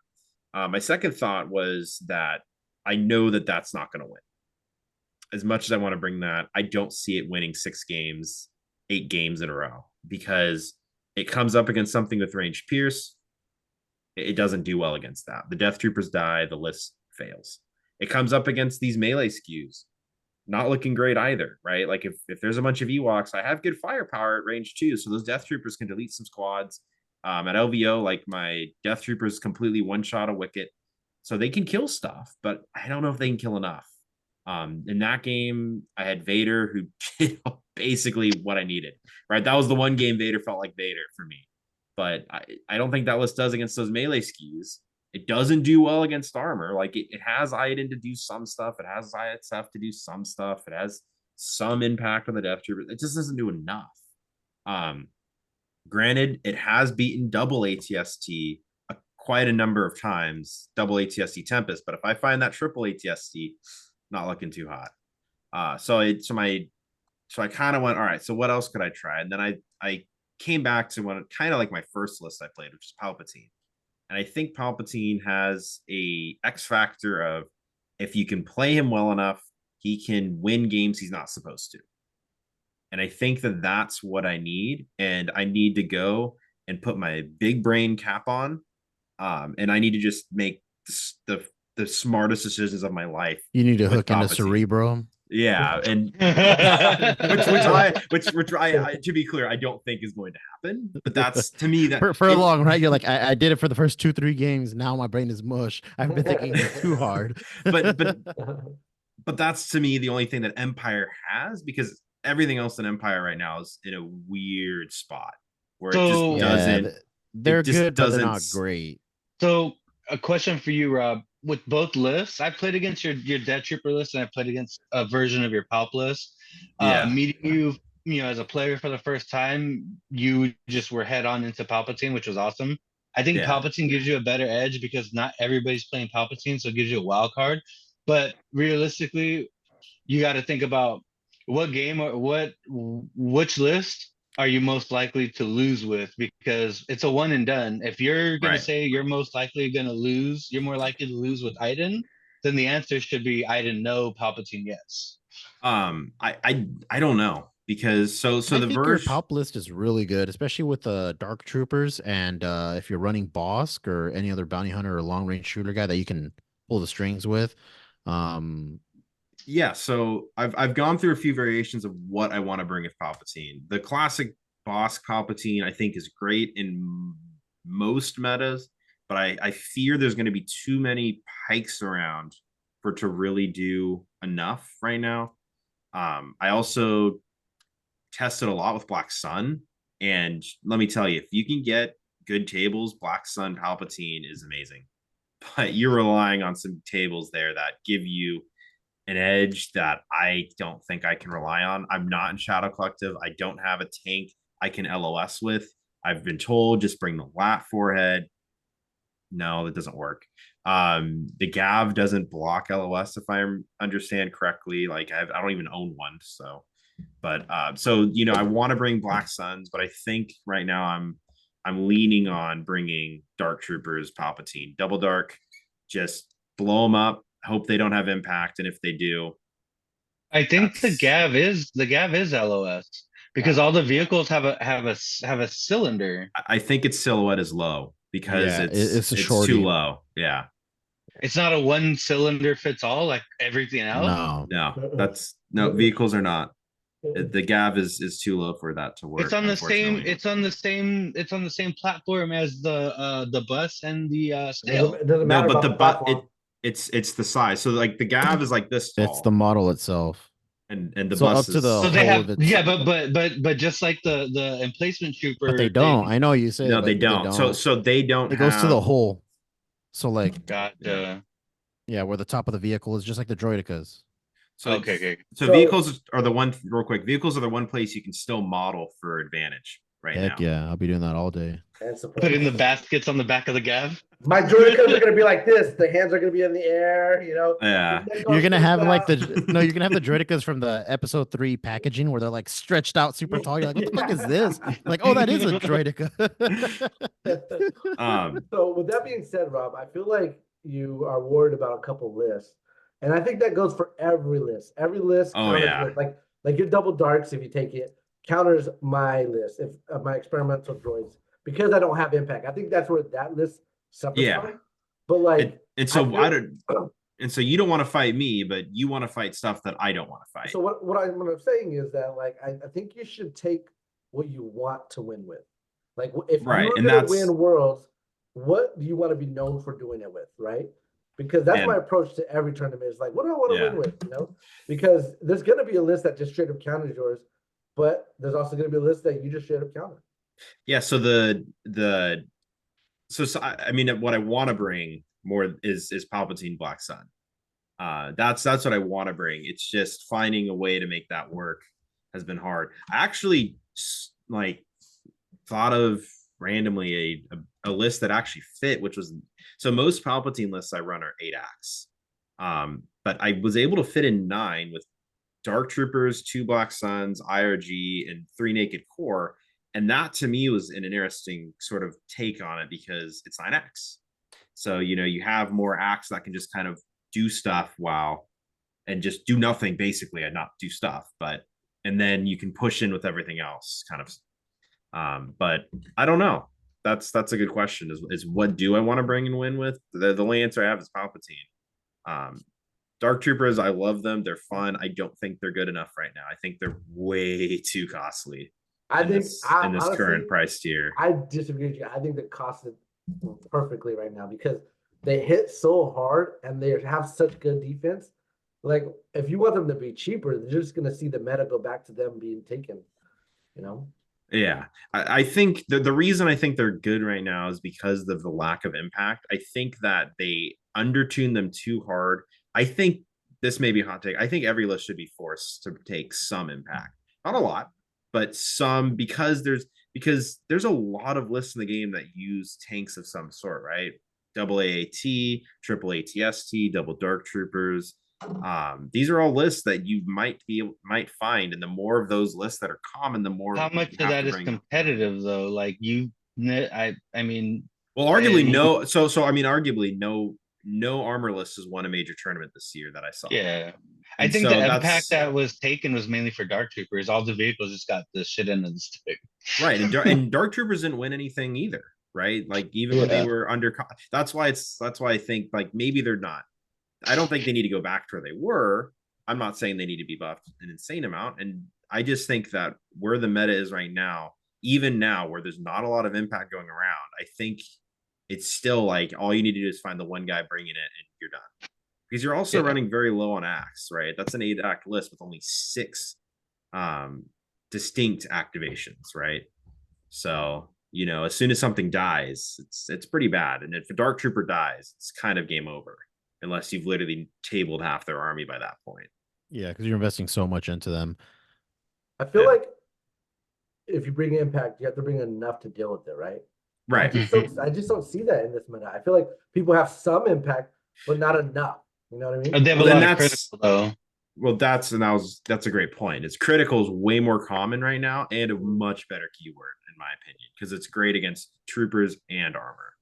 My second thought was that I know that that's not going to win. As much as I want to bring that, I don't see it winning 6 games, 8 games in a row, because it comes up against something with range Pierce. It doesn't do well against that. The Death Troopers die, the list fails. It comes up against these melee skews. Not looking great either, right? Like if there's a bunch of Ewoks, I have good firepower at range 2, so those Death Troopers can delete some squads. At LVO, like my Death Troopers completely one-shot a Wicket, so they can kill stuff, but I don't know if they can kill enough. In that game, I had Vader, who did basically what I needed, right? That was the one game Vader felt like Vader for me, but I don't think that list does against those melee skews. It doesn't do well against armor. Like it has Iden to do some stuff. It has ISF to do some stuff. It has some impact on the Death Troopers. It just doesn't do enough. Granted, it has beaten double ATST quite a number of times double ATSD Tempest, but if I find that triple ATSD, not looking too hot. So I kind of went, all right, so what else could I try? And then I came back to one kind of like my first list I played, which is Palpatine. And I think Palpatine has a X factor of if you can play him well enough, he can win games he's not supposed to. And I think that that's what I need. And I need to go and put my big brain cap on. And I need to just make the smartest decisions of my life. You need to with hook into Palpatine. Cerebro. Yeah, and which I to be clear, I don't think is going to happen. But that's to me that For long, right? You're like, I did it for the first 2-3 games. Now my brain is mush. I've been thinking too hard. but that's to me the only thing that Empire has, because everything else in Empire right now is in a weird spot where it just doesn't. They're just good, but they're not doesn't- great. So a question for you, Rob. With both lists, I played against your Death Trooper list, and I played against a version of your Palp list. Yeah. Meeting you know, as a player for the first time, you just were head on into Palpatine, which was awesome. I think Yeah. Palpatine gives you a better edge because not everybody's playing Palpatine, so it gives you a wild card. But realistically, you got to think about what game or which list are you most likely to lose with, because it's a one and done. If you're going Right. to say you're most likely going to lose, you're more likely to lose with Iden, then the answer should be Iden no, Palpatine yes. I don't know, because so I the think your version. Palp list is really good, especially with the Dark Troopers, and if you're running Bosk or any other bounty hunter or long range shooter guy that you can pull the strings with. Yeah, so I've gone through a few variations of what I want to bring with Palpatine. The classic boss Palpatine I think is great in most metas, but I fear there's going to be too many pikes around for it to really do enough right now. I also tested a lot with Black Sun, and let me tell you, if you can get good tables, Black Sun Palpatine is amazing. But you're relying on some tables there that give you an edge that I don't think I can rely on. I'm not in Shadow Collective. I don't have a tank I can LOS with. I've been told just bring the lat forehead. No, that doesn't work. The Gav doesn't block LOS if I understand correctly. Like I don't even own one, so. But so you know, I want to bring Black Suns, but I think right now I'm leaning on bringing Dark Troopers, Palpatine, Double Dark, just blow them up. Hope they don't have impact, and if they do, I think the that's- Gav is LOS because all the vehicles have a cylinder. I think its silhouette is low because Yeah, it's a it's shorty. too low. Yeah, It's not a one cylinder fits all like everything else. No. that's no vehicles are not. The Gav is too low for that to work. It's on the same. unfortunately. It's on the same platform as the bus and the scale. It doesn't No, matter but about the the but platform. it's the size. So like the Gav is like this tall, It's the model itself. and the so bus up to is the So they whole have of its- yeah, but just like the emplacement trooper. But they don't. I know you say no, that, they but don't. So they don't. it goes to the have- hole. So like Gotcha. yeah, where the top of the vehicle is just like the droidicas. So Okay. So vehicles are the one real quick. Vehicles are the one place you can still model for advantage right Heck now. yeah, I'll be doing that all day. And support. Put in the baskets on the back of the Gav. My droidicas are gonna be like this. The hands are gonna be in the air. You know. Yeah. You're gonna have like the you're gonna have the droidicas from the episode 3 packaging where they're like stretched out super tall. You're like, what the fuck is this? Like, oh, that is a droidica. So with that being said, Rob, I feel like you are worried about a couple lists, and I think that goes for every list. Every list. Oh, counters yeah. with, like your double darks, if you take it, counters my list if my experimental droids, because I don't have impact. I think that's where that list suffers Yeah. from. But like, And so I I feel- don't. And so you don't want to fight me, but you want to fight stuff that I don't want to fight. so what I'm saying is that like I think you should take what you want to win with. Like if Right, you're and gonna that's- win worlds, what do you want to be known for doing it with, right? Because that's And- my approach to every tournament is like, what do I want to Yeah. win with? You know, because there's gonna be a list that just straight up counters yours, but there's also gonna be a list that you just straight up counter. Yeah. So I mean, what I want to bring more is Palpatine Black Sun. That's what I want to bring. It's just finding a way to make that work has been hard. I actually like thought of randomly a list that actually fit, which was so most Palpatine lists I run are 8 acts. But I was able to fit in 9 with Dark Troopers, 2 Black Suns, IRG, and 3 Naked Core. And that to me was an interesting sort of take on it because it's 9 acts. So, you have more acts that can just kind of do stuff and just do nothing basically and not do stuff. And then you can push in with everything else kind of. But I don't know. That's a good question is what do I want to bring and win with? The only answer I have is Palpatine. Dark Troopers, I love them. They're fun. I don't think they're good enough right now. I think they're way too costly I in think this honestly, current price tier. I disagree with you. I think they're costed perfectly right now because they hit so hard and they have such good defense. Like if you want them to be cheaper, you're just gonna see the meta go back to them being taken. You know. Yeah, I think the reason I think they're good right now is because of the lack of impact. I think that they undertune them too hard. I think this may be a hot take. I think every list should be forced to take some impact, not a lot, but some because there's a lot of lists in the game that use tanks of some sort, right? Double AAT, triple ATST, double Dark Troopers. These are all lists that you might find, and the more of those lists that are common, the more How much of that is competitive though? Like I mean, well, arguably no. So I mean, arguably no armor list has won a major tournament this year that I saw. Yeah, I think the impact that was taken was mainly for Dark Troopers. All the vehicles just got the shit end of the stick. Right, and Dark Troopers didn't win anything either, right? Like even when they were under, that's why I think like maybe they're not. I don't think they need to go back to where they were. I'm not saying they need to be buffed an insane amount. And I just think that where the meta is right now, even now where there's not a lot of impact going around, I think it's still like all you need to do is find the one guy bringing it and you're done. Because you're also running very low on acts, right? That's an 8-act list with only 6 distinct activations, right? So, as soon as something dies, it's pretty bad. And if a Dark Trooper dies, it's kind of game over. Unless you've literally tabled half their army by that point. Yeah, because you're investing so much into them. I feel like if you bring impact, you have to bring enough to deal with it, right? Right. I just don't see that in this meta. I feel like people have some impact, but not enough. You know what I mean? They have a lot of critical though. Well, that's a great point. It's critical is way more common right now and a much better keyword in my opinion because it's great against troopers and armor.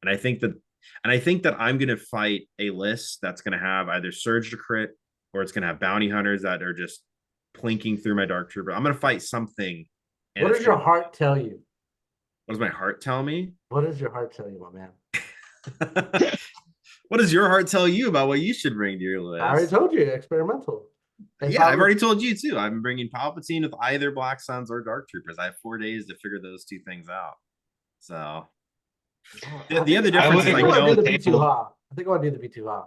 And I think that I'm going to fight a list that's going to have either surge to crit or it's going to have bounty hunters that are just plinking through my Dark Trooper. I'm going to fight something. What does your heart tell you? What does my heart tell me? What does your heart tell you, my man? What does your heart tell you about what you should bring to your list? I already told you, experimental. Yeah, I've already told you too. I'm bringing Palpatine with either Black Suns or Dark Troopers. I have 4 days to figure those 2 things out. So the other difference is I think I want to do the B2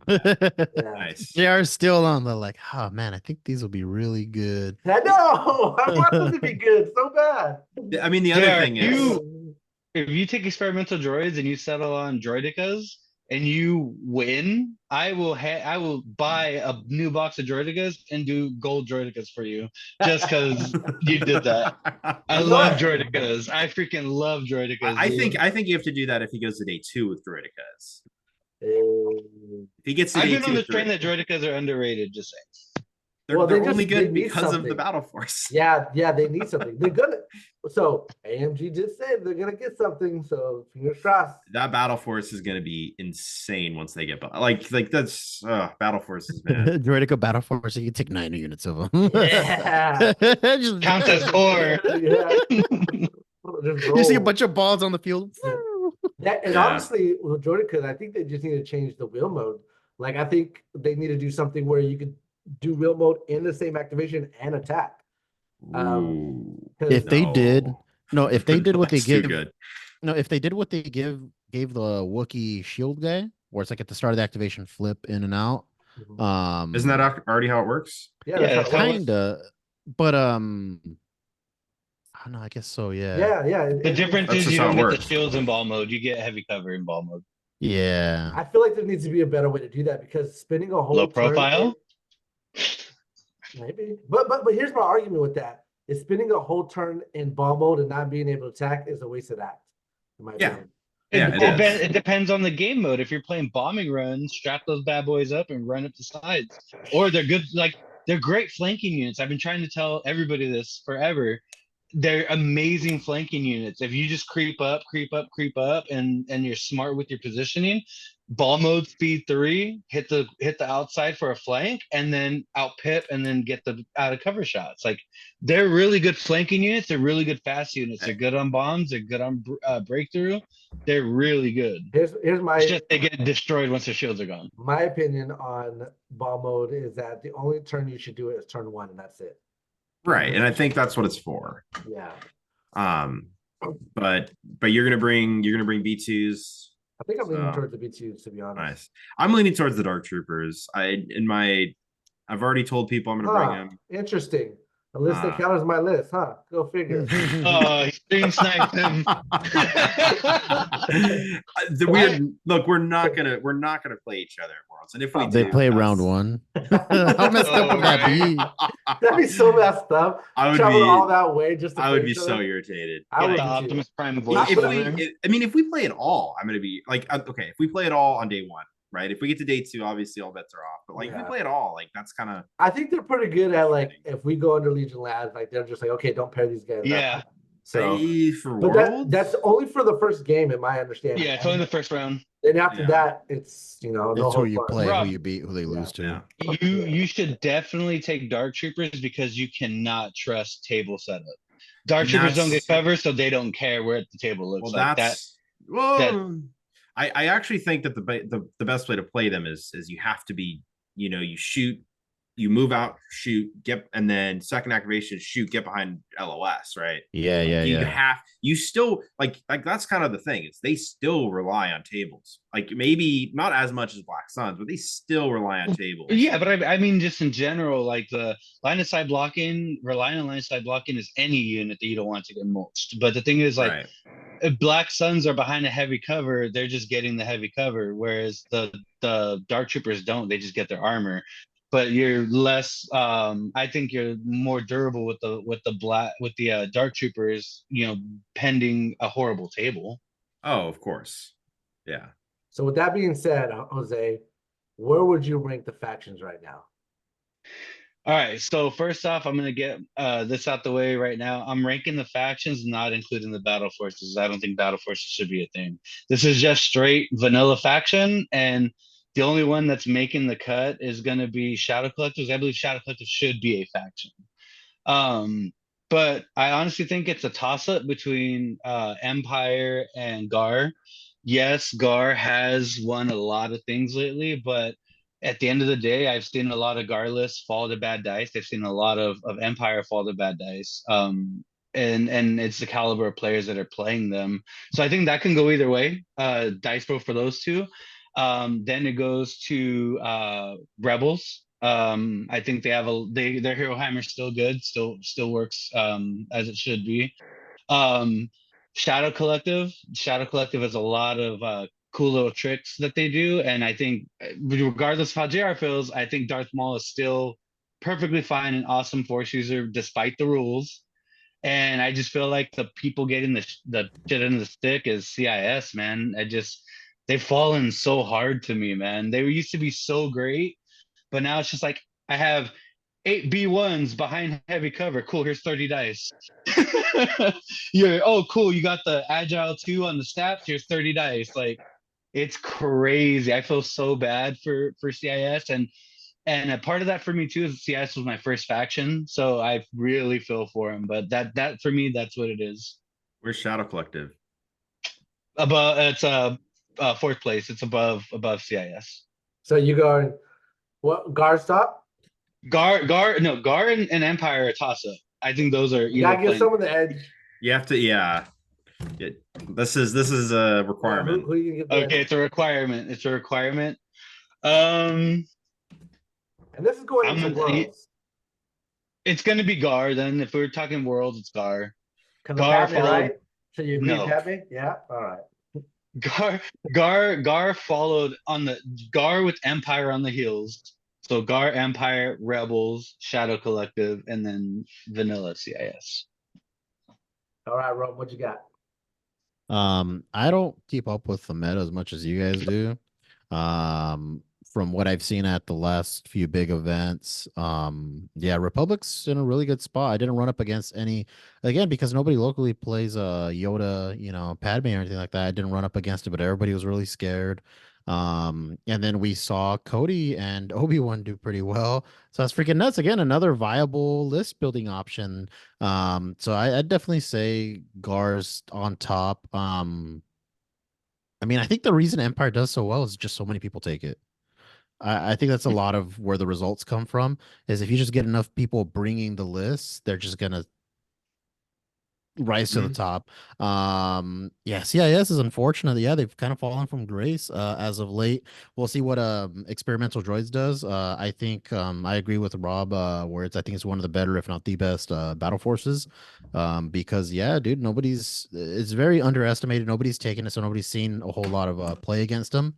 Yeah. Nice. JR's still on the like, oh man, I think these will be really good. I know. I want them to be good so bad. I mean, the other thing is if you take experimental droids and you settle on droidicas and you win, I will buy a new box of droidicas and do gold droidicas for you just because you did that. I love droidicas. I freaking love droidicas. I think you have to do that if he goes to day 2 with droidicas. If he gets to I've been on the train that droidicas are underrated, just saying. They're only good because of the battle force. Yeah, they need something. They're gonna. So AMG just said they're gonna get something. So fingers crossed. That battle force is gonna be insane once they get like that's battle forces, man. Droidica battle force. You can take 9 units of them. Yeah, just count as 4. Yeah. You see a bunch of balls on the field. Yeah, and honestly, with Droidicas, I think they just need to change the wheel mode. Like I think they need to do something where you could do wheel mode in the same activation and attack. If they did what they give, if they did what they gave the Wookiee shield guy, where it's like at the start of the activation, flip in and out. Isn't that already how it works? Yeah, kinda. But I don't know. I guess so. Yeah. Yeah. The difference is you don't get the shields in ball mode. You get heavy cover in ball mode. Yeah. I feel like there needs to be a better way to do that because spinning a whole low profile. Maybe, but here's my argument with that: is spinning a whole turn in ball mode and not being able to attack is a wasted act. In my opinion. Yeah, it is. It depends on the game mode. If you're playing bombing runs, strap those bad boys up and run up the sides. Or they're good, like they're great flanking units. I've been trying to tell everybody this forever. They're amazing flanking units. If you just creep up, creep up, creep up, and you're smart with your positioning, ball mode speed 3, hit the outside for a flank, and then out pip and then get the out of cover shots. Like they're really good flanking units. They're really good fast units. They're good on bombs. They're good on breakthrough. They're really good. Here's It's my just they get destroyed once their shields are gone. my opinion on ball mode is that the only turn you should do it is turn 1, and that's it. Right, and I think that's what it's for. Yeah, But you're gonna bring B2s. I think I'm leaning So, towards the B2s, to be honest. nice. I'm leaning towards the Dark Troopers. I've already told people I'm gonna bring them. Interesting. A list that counters my list, huh? Go figure. He stream sniped him. Look, we're not gonna play each other at Worlds, and if we They do, play that's- round 1. How messed up would that be? That'd be so messed up. I would Travel be all that way just to I play would be each so other. irritated. I would The be too. Optimus Prime voice. If over. if we play it all, I'm gonna be like, okay, if we play it all on day 1, right? If we get to day 2, obviously all bets are off. But like, if we Yeah. play it all, like that's kind of I think they're pretty good at, like, if we go under Legion Lads, like they're just like, okay, don't pair these guys Yeah. up. So, for but Worlds. that's only for the first game, in my understanding. Yeah, it's only the first round. Then after Yeah. that, it's no It's who holds you barred. play, Rob. who you beat, who they lose to. Yeah. You should definitely take Dark Troopers because you cannot trust table setup. Dark And Troopers don't that's- get cover, so they don't care where the table looks Well, like. that's I actually think that the best way to play them is you have to be, you shoot, you move out, shoot, get, and then second activation, shoot, get behind LOS, right? Yeah, yeah, You yeah. you still like that's kind of the thing, is they still rely on tables. Like maybe not as much as Black Suns, but they still rely on tables. Yeah, but I mean, just in general, like the line of sight blocking, relying on line of sight blocking is any unit that you don't want to get mulched. But the thing is, like, Right. if Black Suns are behind a heavy cover, they're just getting the heavy cover, whereas the Dark Troopers don't. They just get their armor. But you're less. I think you're more durable with the Dark Troopers. Pending a horrible table. Oh, of course. Yeah. So with that being said, Jose, where would you rank the factions right now? All right, so first off, I'm gonna get this out the way right now. I'm ranking the factions, not including the battle forces. I don't think battle forces should be a thing. This is just straight vanilla faction, and the only one that's making the cut is gonna be Shadow Collectives. I believe Shadow Collectives should be a faction. But I honestly think it's a toss-up between Empire and Gar. Yes, Gar has won a lot of things lately, but at the end of the day, I've seen a lot of Gar lists fall to bad dice. I've seen a lot of Empire fall to bad dice. And it's the caliber of players that are playing them. So I think that can go either way. Dice roll for those two. Then it goes to Rebels. I think they have their Hero Hammer's still good, still works as it should be. Shadow Collective has a lot of cool little tricks that they do, and I think regardless of how JR feels, I think Darth Maul is still perfectly fine and awesome force user despite the rules. And I just feel like the people getting the shit into the stick is CIS, man. They've fallen so hard to me, man. They used to be so great, but now it's just like I have 8 B1s behind heavy cover. Cool, here's 30 dice. Cool, you got the Agile 2 on the stats. Here's 30 dice. Like, it's crazy. I feel so bad for CIS, and a part of that for me too is CIS was my first faction, so I really feel for him. But that for me, that's what it is. Where's Shadow Collective? It's fourth place. It's above CIS. So you going what? Gar stop? Gar and Empire are toss up. I think those are You gotta get some of the edge. You have to, yeah. This is a requirement. Who you get the Okay, edge? it's a requirement. And this is going into Worlds. It's gonna be Gar. Then if we're talking Worlds, it's Gar. Because Gar of Padme, followed- right? So you agree, No. Padme? Yeah. All right. Gar followed on the Gar with Empire on the heels. So Gar, Empire, Rebels, Shadow Collective, and then Vanilla CIS. All right, Rob. What you got? I don't keep up with the meta as much as you guys do. From what I've seen at the last few big events, yeah, Republic's in a really good spot. I didn't run up against any, again, because nobody locally plays Yoda, Padme or anything like that. I didn't run up against it, but everybody was really scared. And then we saw Cody and Obi-Wan do pretty well. So that's freaking nuts. Again, another viable list building option. So I'd definitely say Gar's on top. I mean, I think the reason Empire does so well is just so many people take it. I think that's a lot of where the results come from. Is if you just get enough people bringing the list, they're just gonna rise to the Mhm. top. Yeah, CIS is unfortunate. Yeah, they've kind of fallen from grace as of late. We'll see what experimental droids does. I think I agree with Rob where I think it's one of the better, if not the best, battle forces. Because yeah, dude, it's very underestimated. Nobody's taken it, so nobody's seen a whole lot of play against them.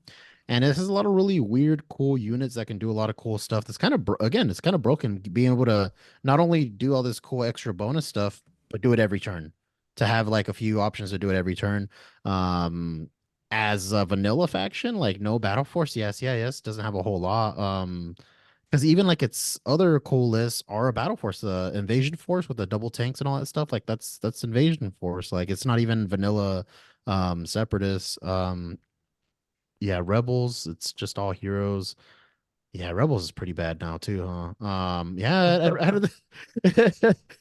And it has a lot of really weird, cool units that can do a lot of cool stuff. That's kind of again, it's kind of broken being able to not only do all this cool extra bonus stuff, but do it every turn. To have like a few options to do it every turn. Um, as a vanilla faction, like no Battle Force, yeah, CIS doesn't have a whole lot. Because even like its other cool lists are a Battle Force, the Invasion Force with the double tanks and all that stuff. Like that's Invasion Force. Like it's not even vanilla Separatists. Yeah, Rebels, it's just all heroes. Yeah, Rebels is pretty bad now too, huh? Yeah,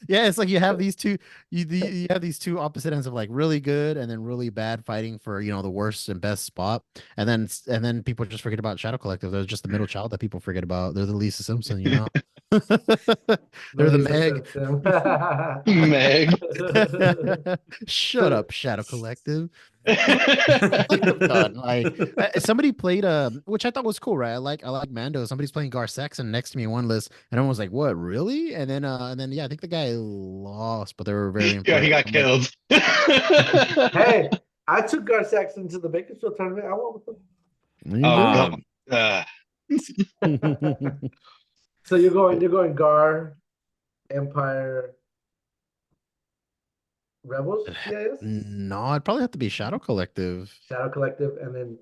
yeah, it's like you have these two, you have these two opposite ends of like really good and then really bad fighting for the worst and best spot, and then people just forget about Shadow Collective. They're just the middle child that people forget about. They're the Lisa Simpson, you know. The They're the Lisa Meg. Simpson. Meg. Shut up, Shadow Collective. What they've done. Like somebody played which I thought was cool, right? I like Mando. Somebody's playing Gar Saxon next to me in one list, and I was like, "What, really?" And then yeah, I think the guy lost, but they were very Yeah, he impressed. got I'm like, killed. Hey, I took Gar Saxon to the Bakersfield tournament. I won with there you go. um, uh, him. So you're going Gar, Empire, Rebels, CIS, No, I'd probably have to be Shadow Collective. Shadow Collective, and then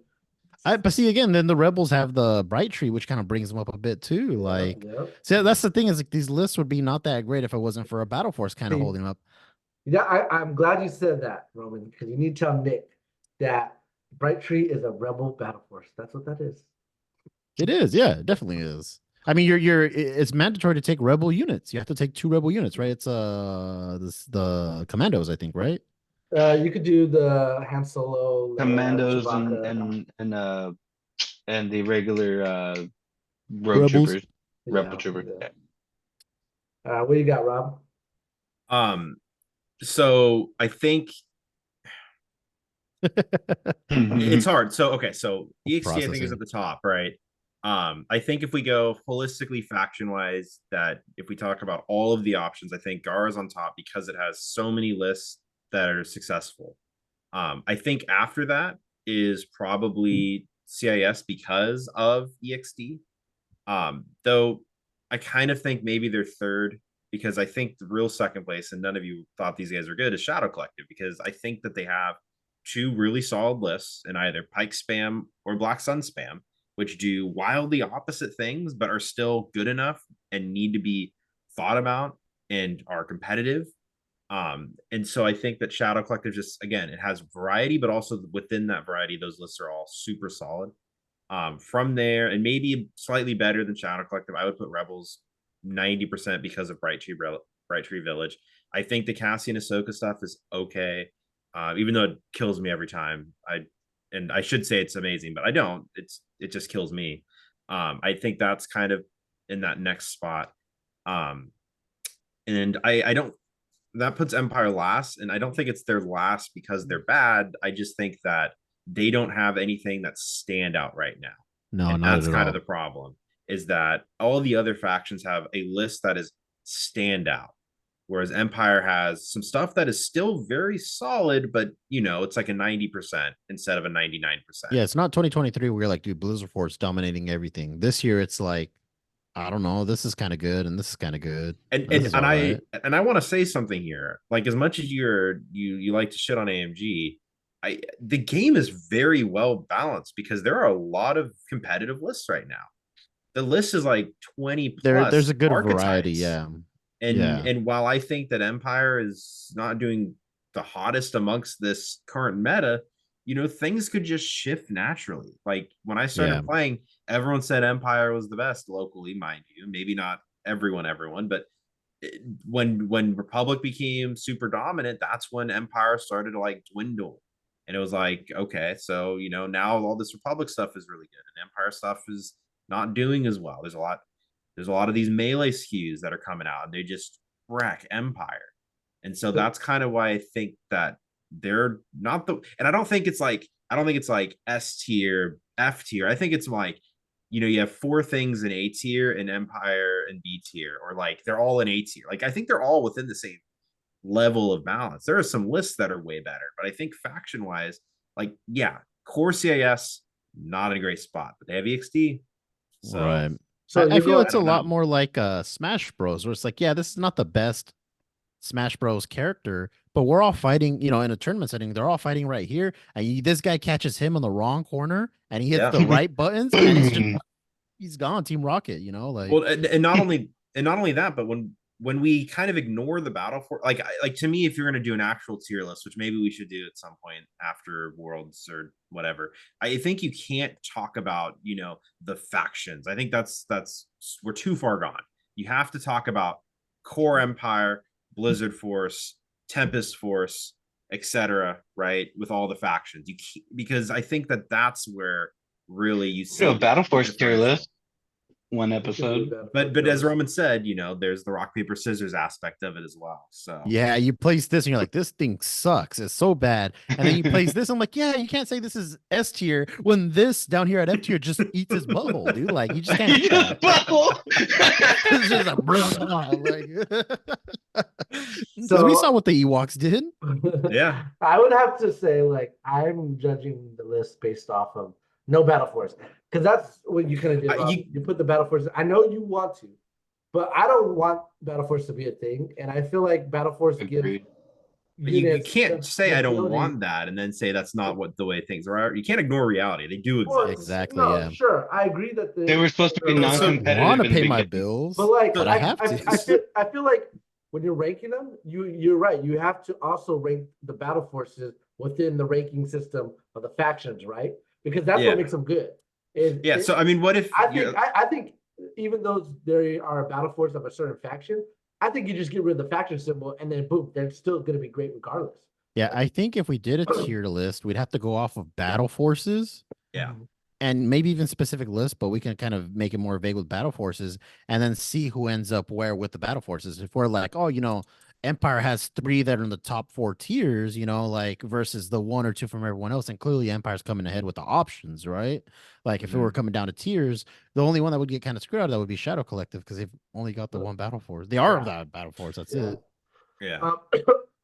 But see again, then the Rebels have the Bright Tree, which kind of brings them up a bit too. yep, Like, yep. see, that's the thing is like these lists would be not that great if it wasn't for a Battle Force kind of See, holding them up. yeah, I'm glad you said that, Roman, because you need to tell Nick that Bright Tree is a rebel battle force. That's what that is. It is, yeah, it definitely is. I mean, it's mandatory to take rebel units. You have to take two rebel units, right? It's the commandos, I think, right? You could do the Han Solo, Leia, Commandos Chewbacca. and the regular road Rebels. troopers, rebel Yeah, troopers. yeah. What do you got, Rob? Um, so I think it's Mhm. hard. So okay, so EXT I think is at Processing. the top, right? I think if we go holistically faction wise, that if we talk about all of the options, I think Gar is on top because it has so many lists that are successful. I think after that is probably CIS because of EXT. Though I kind of think maybe they're third because I think the real second place, and none of you thought these guys are good, is Shadow Collective because I think that they have two really solid lists in either Pike Spam or Black Sun Spam, which do wildly opposite things but are still good enough and need to be thought about and are competitive. And so I think that Shadow Collective just again it has variety, but also within that variety, those lists are all super solid. From there, and maybe slightly better than Shadow Collective, I would put Rebels 90% because of Bright Tree Village. I think the Cassian Ahsoka stuff is okay, even though it kills me every time. I should say it's amazing, but I don't. It just kills me. I think that's kind of in that next spot. Um, and I don't that puts Empire last, and I don't think it's their last because they're bad. I just think that they don't have anything that's stand out right now. No, And not that's at kind of all. the problem is that all the other factions have a list that is standout. Whereas Empire has some stuff that is still very solid, but it's like a 90% instead of a 99%. Yeah, it's not 2023 where you're like, dude, Blizzard Force dominating everything. This year, it's like, I don't know, this is kind of good and this is kind of good. And This and is and all I right. and I want to say something here. Like as much as you like to shit on AMG, the game is very well balanced because there are a lot of competitive lists right now. The list is like 20 There's plus a good variety, archetypes. yeah. And while I think that Empire is not doing the hottest amongst this current meta, things could just shift naturally. Like when I started Yeah. playing, everyone said Empire was the best locally, mind you. Maybe not everyone, but when Republic became super dominant, that's when Empire started to like dwindle. And it was like, okay, so now all this Republic stuff is really good, and Empire stuff is not doing as well. There's a lot of these melee SKUs that are coming out, and they just wreck Empire. And so that's kind of why I think that they're not the, and I don't think it's like S tier, F tier. I think it's like, you have four things in A tier and Empire and B tier, or like they're all in A tier. Like I think they're all within the same level of balance. There are some lists that are way better, but I think faction wise, like, yeah, core CIS, not in a great spot, but they have EXD. So, Right. So I you feel go, it's a don't lot know. more like Smash Bros, where it's like, yeah, this is not the best Smash Bros character, but we're all fighting, in a tournament setting. They're all fighting right here, and this guy catches him on the wrong corner, and he hits Yeah. the right buttons, and it's just he's gone. Team Rocket, like Well, and not only that, but when we kind of ignore the battle for like to me, if you're going to do an actual tier list, which maybe we should do at some point after Worlds or whatever, I think you can't talk about the factions. I think that's we're too far gone. You have to talk about core Empire, Blizzard Force, Tempest Force, etc. Right, with all the factions. Because I think that that's where really you see Battle Force tier differential. list. One episode. But as Roman said, there's the rock paper scissors aspect of it as well. So yeah, you place this and you're like, this thing sucks. It's so bad. And then you place this. I'm like, yeah, you can't say this is S tier when this down here at F tier just eats his butthole, dude. Like, you just can't do that. It's just like, because we saw what the Ewoks did. Yeah. I would have to say, like, I'm judging the list based off of no Battle Force. Because that's what you kind of did, Rob. You put the Battle Force. I know you want to, but I don't want Battle Force to be a thing. And I feel like Battle Force gives Agreed. But you units can't say I don't ability- want that and then say that's not what the way things are. You can't ignore reality. They do Well, exist. Exactly, No, yeah. sure. I agree that They were supposed to be they're- I non-competitive. want to in the pay my beginning. bills, But like, but I have to. I feel like when you're ranking them, you're right. You have to also rank the battle forces within the ranking system of the factions, right? Because that's Yeah. what makes them good. So I mean, what if I think even though there are a battle force of a certain faction, I think you just get rid of the faction symbol and then boom, they're still going to be great regardless. Yeah, I think if we did a tier list, we'd have to go off of battle forces. Yeah. And maybe even specific lists, but we can kind of make it more vague with battle forces and then see who ends up where with the battle forces. If we're like, oh, Empire has 3 that are in the top 4 tiers, like versus the 1 or 2 from everyone else. And clearly Empire's coming ahead with the options, right? Like if it were coming down to tiers, the only one that would get kind of screwed out of that would be Shadow Collective because they've only got the one battle force. They are that battle force. That's it. Yeah.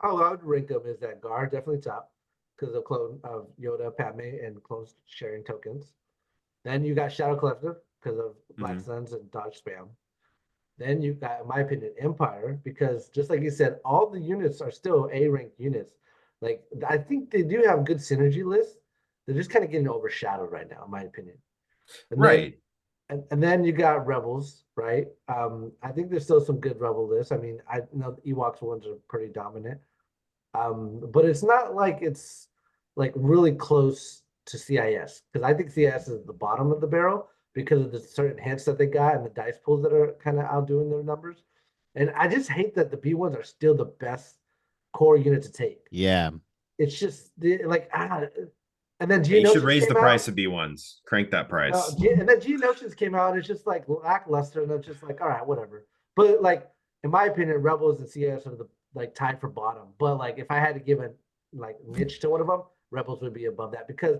I would rank them is that Guard definitely top because of clone of Yoda, Padme, and clones sharing tokens. Then you got Shadow Collective because of Black Suns and Dodge Spam. Then you got, in my opinion, Empire because just like you said, all the units are still A-ranked units. Like I think they do have good synergy lists. They're just kind of getting overshadowed right now, in my opinion. And Right. And then you got Rebels, right? I think there's still some good Rebel lists. I mean, I know the Ewoks ones are pretty dominant. But it's not like it's like really close to CIS because I think CIS is the bottom of the barrel because of the certain hits that they got and the dice pools that are kind of outdoing their numbers. And I just hate that the B1s are still the best core unit to take. Yeah. It's just like and then You should raise the price of B1s. Crank that price. and then Geonosis came out. And it's just like lackluster, and it's just like, all right, whatever. But like, in my opinion, Rebels and CS are the like tied for bottom. But like, if I had to give a like niche to one of them, Rebels would be above that because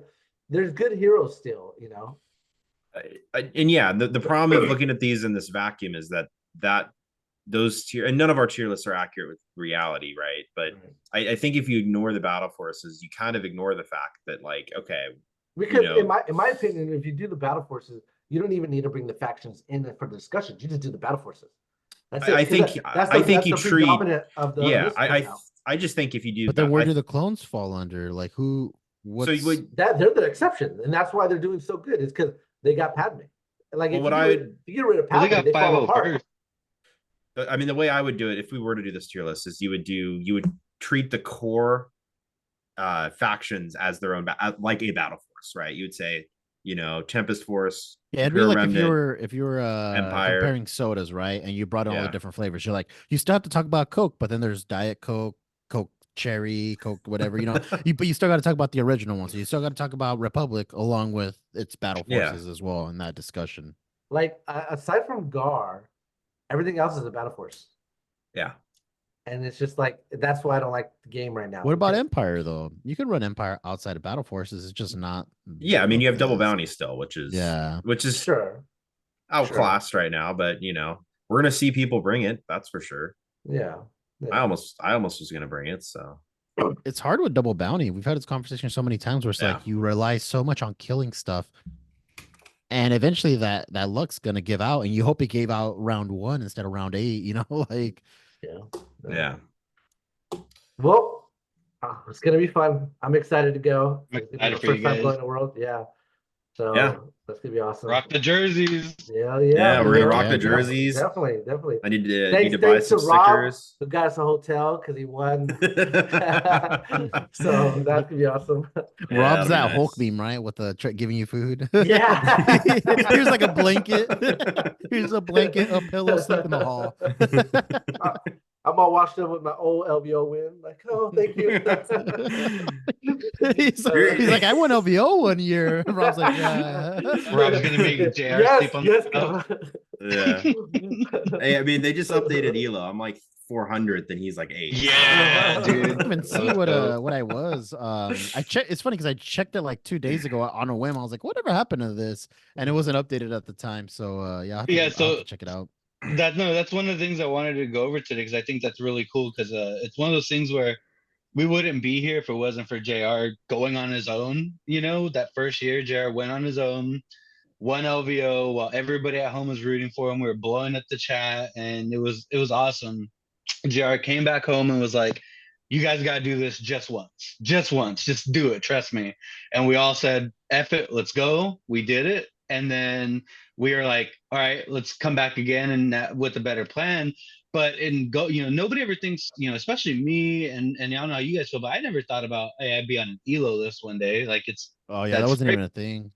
there's good heroes still, And yeah, the problem of looking at these in this vacuum is that those tier, and none of our tier lists are accurate with reality, right? But I think if you ignore the battle forces, you kind of ignore the fact that like, okay, because in my opinion, if you do the battle forces, you don't even need to bring the factions in for the discussion. You just do the battle forces. That's it. I think you treat of the I just think if you do, but then where do the clones fall under? Like who? What's, So you would That they're the exception, and that's why they're doing so good. It's because they got Padme. Like Well, if what you get rid of Well, they Padme, got they fall 5-0 apart. first. I mean, the way I would do it, if we were to do this tier list, is you would treat the core factions as their own, like a battle force, right? You would say, Tempest Force, yeah, it'd be Imperial like Remnant, if you were Empire. comparing sodas, right? And you brought in all the Yeah. different flavors. You're like, you still have to talk about Coke, but then there's Diet Coke, Coke Cherry, Coke, whatever, but you still got to talk about the original one. So you still got to talk about Republic along with its battle Yeah. forces as well in that discussion. Like aside from Gar, everything else is a battle force, Yeah. and it's just like that's why I don't like the game right now. What about because- Empire though? You could run Empire outside of battle forces. It's just not. Yeah, I mean, you have double as- bounty still, which is Yeah. Sure, outclassed right now, but we're gonna see people bring it, that's for sure. yeah. I almost was gonna bring it, so It's hard with double bounty. We've had this conversation so many times where it's Yeah. like you rely so much on killing stuff, and eventually that luck's gonna give out, and you hope it gave out round 1 instead of round 8. Like yeah. Well, it's gonna be fun. I'm excited to go. I'm It's gonna be excited my for you first time guys. going to World. Yeah. So Yeah. that's gonna be awesome. Rock the jerseys. Yeah, Yeah, we're gonna rock the jerseys. Definitely. I need to Thanks buy to some Rob, stickers. who got us a hotel because he won. So that's gonna be awesome. Rob's that'll be that nice. Hulk meme, right? With the giving you food. Yeah. Here's like a blanket. Here's a blanket, a pillow, sleep in the hall. I'm all washed up with my old LVO win. Like, oh, thank you. he's like, I won LVO one year. Rob's like, yeah. Rob's gonna make JR sleep on the couch. Yeah. Hey, I mean, they just updated Elo. I'm like 400th, and he's like 8. Yeah, I dude. didn't even see what I was. I checked. It's funny because I checked it like 2 days ago on a whim. I was like, whatever happened to this? And it wasn't updated at the time. So yeah, I'll have to check it out. That's one of the things I wanted to go over today because I think that's really cool because it's one of those things where we wouldn't be here if it wasn't for JR going on his own. That first year, JR went on his own, won LVO while everybody at home was rooting for him. We were blowing up the chat, and it was awesome. JR came back home and was like, "You guys got to do this just once, just do it, trust me." And we all said, "F it, let's go." We did it, and then we were like, "All right, let's come back again and with a better plan." But nobody ever thinks, especially me and y'all know how you guys feel, but I never thought about, hey, I'd be on an ELO list one day. Like Oh yeah, that wasn't even a thing.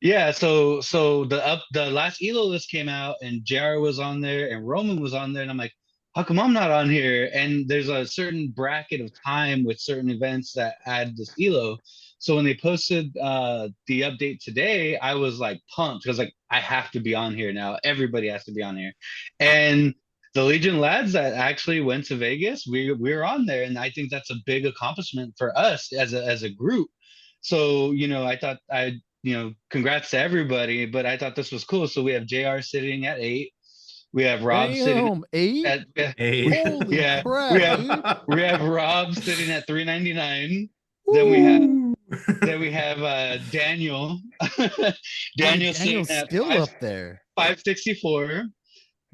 Yeah, so the last ELO list came out and JR was on there and Roman was on there, and I'm like, how come I'm not on here? And there's a certain bracket of time with certain events that add this ELO. So when they posted the update today, I was like pumped because like I have to be on here now. Everybody has to be on here. And the Legion lads that actually went to Vegas, we're on there, and I think that's a big accomplishment for us as a group. So I thought congrats to everybody, but I thought this was cool. So we have JR sitting at 8. We have Rob sitting 8. at 8. Holy yeah, crap! we have Rob sitting at 399. Then we have Daniel. Daniel's Daniel's sitting at still up there. 564.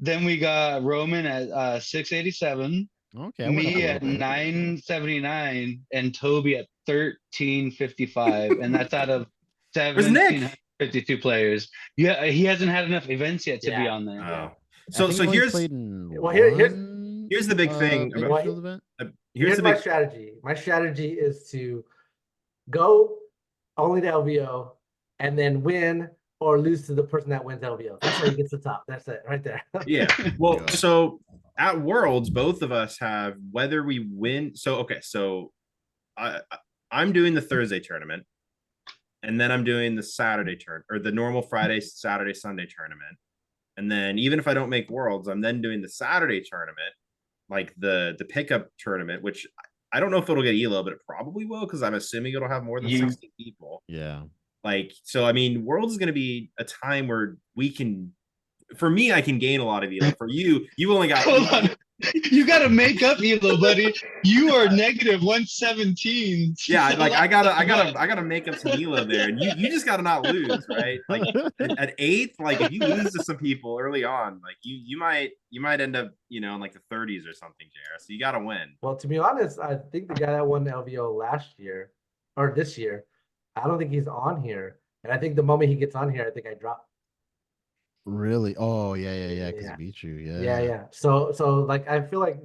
Then we got Roman at 687. Okay, I went up a me little at bit. 979, and Toby at 1355, and that's out of Where's Nick? 1752 players. Yeah, he hasn't had enough events yet to be Yeah. on there. Oh. I So think so he only here's played in Well, here's the big thing Big about- Field event. here's the my big strategy. My strategy is to go only to LVO and then win or lose to the person that wins LVO. That's how you get to the top. That's it right there. Yeah. Well, Yeah. so at Worlds, both of us have whether we win. So okay, so I'm doing the Thursday tournament, and then I'm doing the Saturday turn or the normal Friday, Saturday, Sunday tournament. And then even if I don't make Worlds, I'm then doing the Saturday tournament, like the pickup tournament, which I don't know if it'll get ELO, but it probably will because I'm assuming it'll have more than 60 people. Yeah. Like, so I mean, Worlds is going to be a time where we can. For me, I can gain a lot of ELO. For you, you only got. Hold on. You got to make up ELO, buddy. You are negative 117. Yeah, like I gotta make up some ELO there, and you just gotta not lose, right? Like at 8th, like if you lose to some people early on, like you might end up in like the 30s or something, JR. So you gotta win. Well, to be honest, I think the guy that won LVO last year or this year I don't think he's on here. And I think the moment he gets on here, I think I drop. Really? Oh yeah. Because he Yeah. beat you. Yeah. So like I feel like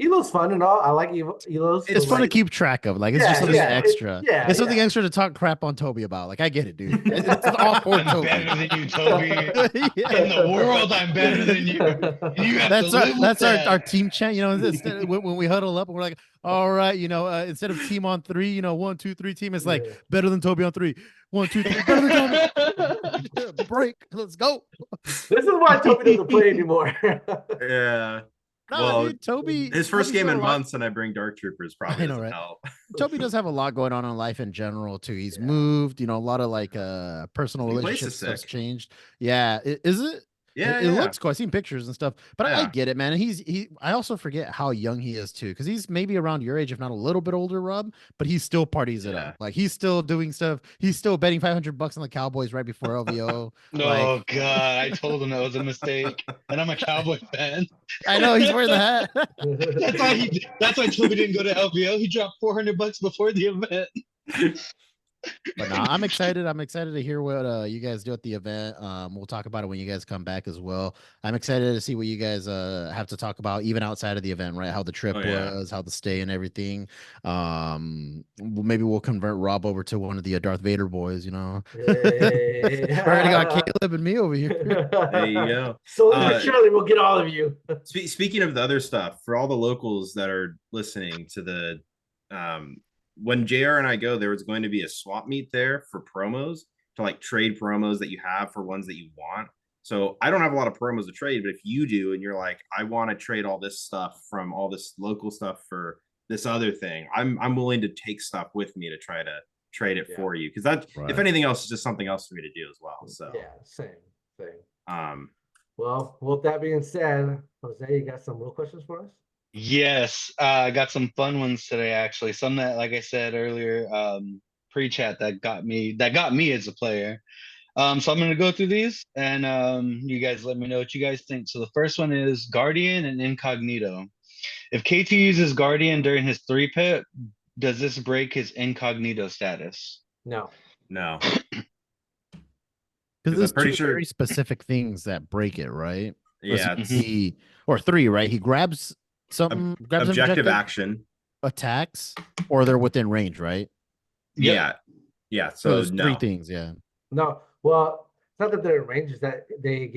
Elo's fun and all. I like Elo's. It's but fun to like, keep track of. Like it's just yeah, something yeah, extra. yeah, It's something yeah. extra to talk crap on Toby about. Like I get it, dude. It's all for I'm Toby. better than you, Toby. Yeah. In the world, I'm better than you. You have to live with That's our that. team chant. You know, instead, when we huddle up and we're like, all right, you know, instead of team on three, you know, 1, 2, 3 team, it's like Yeah. better than Toby on 3. 1, 2, 3, better than Toby. Break. Let's go. This is why Toby doesn't play anymore. Yeah. No, Well, dude, Toby. his first Toby's game got a in lot- months, and I bring Dark Troopers probably I know, doesn't right? help. Toby does have a lot going on in life in general too. He's Yeah. moved, you know, a lot of like personal He plays relationship stuff's sick. changed. Yeah, is it? Yeah, It yeah. looks cool. I've seen pictures and stuff, but I Yeah. get it, man. And I also forget how young he is too, because he's maybe around your age, if not a little bit older, Rob. But he still parties it Yeah. up. Like he's still doing stuff. He's still betting $500 on the Cowboys right before LVO. Oh Like God, I told him that was a mistake, and I'm a Cowboy fan. I know he's wearing the hat. That's why Toby didn't go to LVO. He dropped $400 before the event. But no, I'm excited. I'm excited to hear what you guys do at the event. We'll talk about it when you guys come back as well. I'm excited to see what you guys have to talk about, even outside of the event, right? How the trip was, how the stay and everything. Maybe we'll convert Rob over to one of the Darth Vader boys. You know, we already got Caleb and me over here. There you go. Slowly but surely, we'll get all of you. Speaking of the other stuff, for all the locals that are listening to the when JR and I go, there was going to be a swap meet there for promos to like trade promos that you have for ones that you want. So I don't have a lot of promos to trade, but if you do and you're like, I want to trade all this stuff from all this local stuff for this other thing, I'm willing to take stuff with me to try to trade it for you, because that, if anything else, is just something else for me to do as well. So yeah, same. Well, with that being said, Jose, you got some real questions for us? Yes, I got some fun ones today, actually. Some that, like I said earlier, pre-chat that got me as a player. So I'm gonna go through these, and you guys let me know what you guys think. So the first one is Guardian and Incognito. If KT uses Guardian during his 3-pit, does this break his Incognito status? No. Because there's pretty two sure very specific things that break it, right? Yeah, or 3, right? He grabs something, grabs objective action, attacks, or they're within range, right? Yep. Yeah. So So there's no. 3 things, yeah. No. Well, it's not that they're in range, it's that he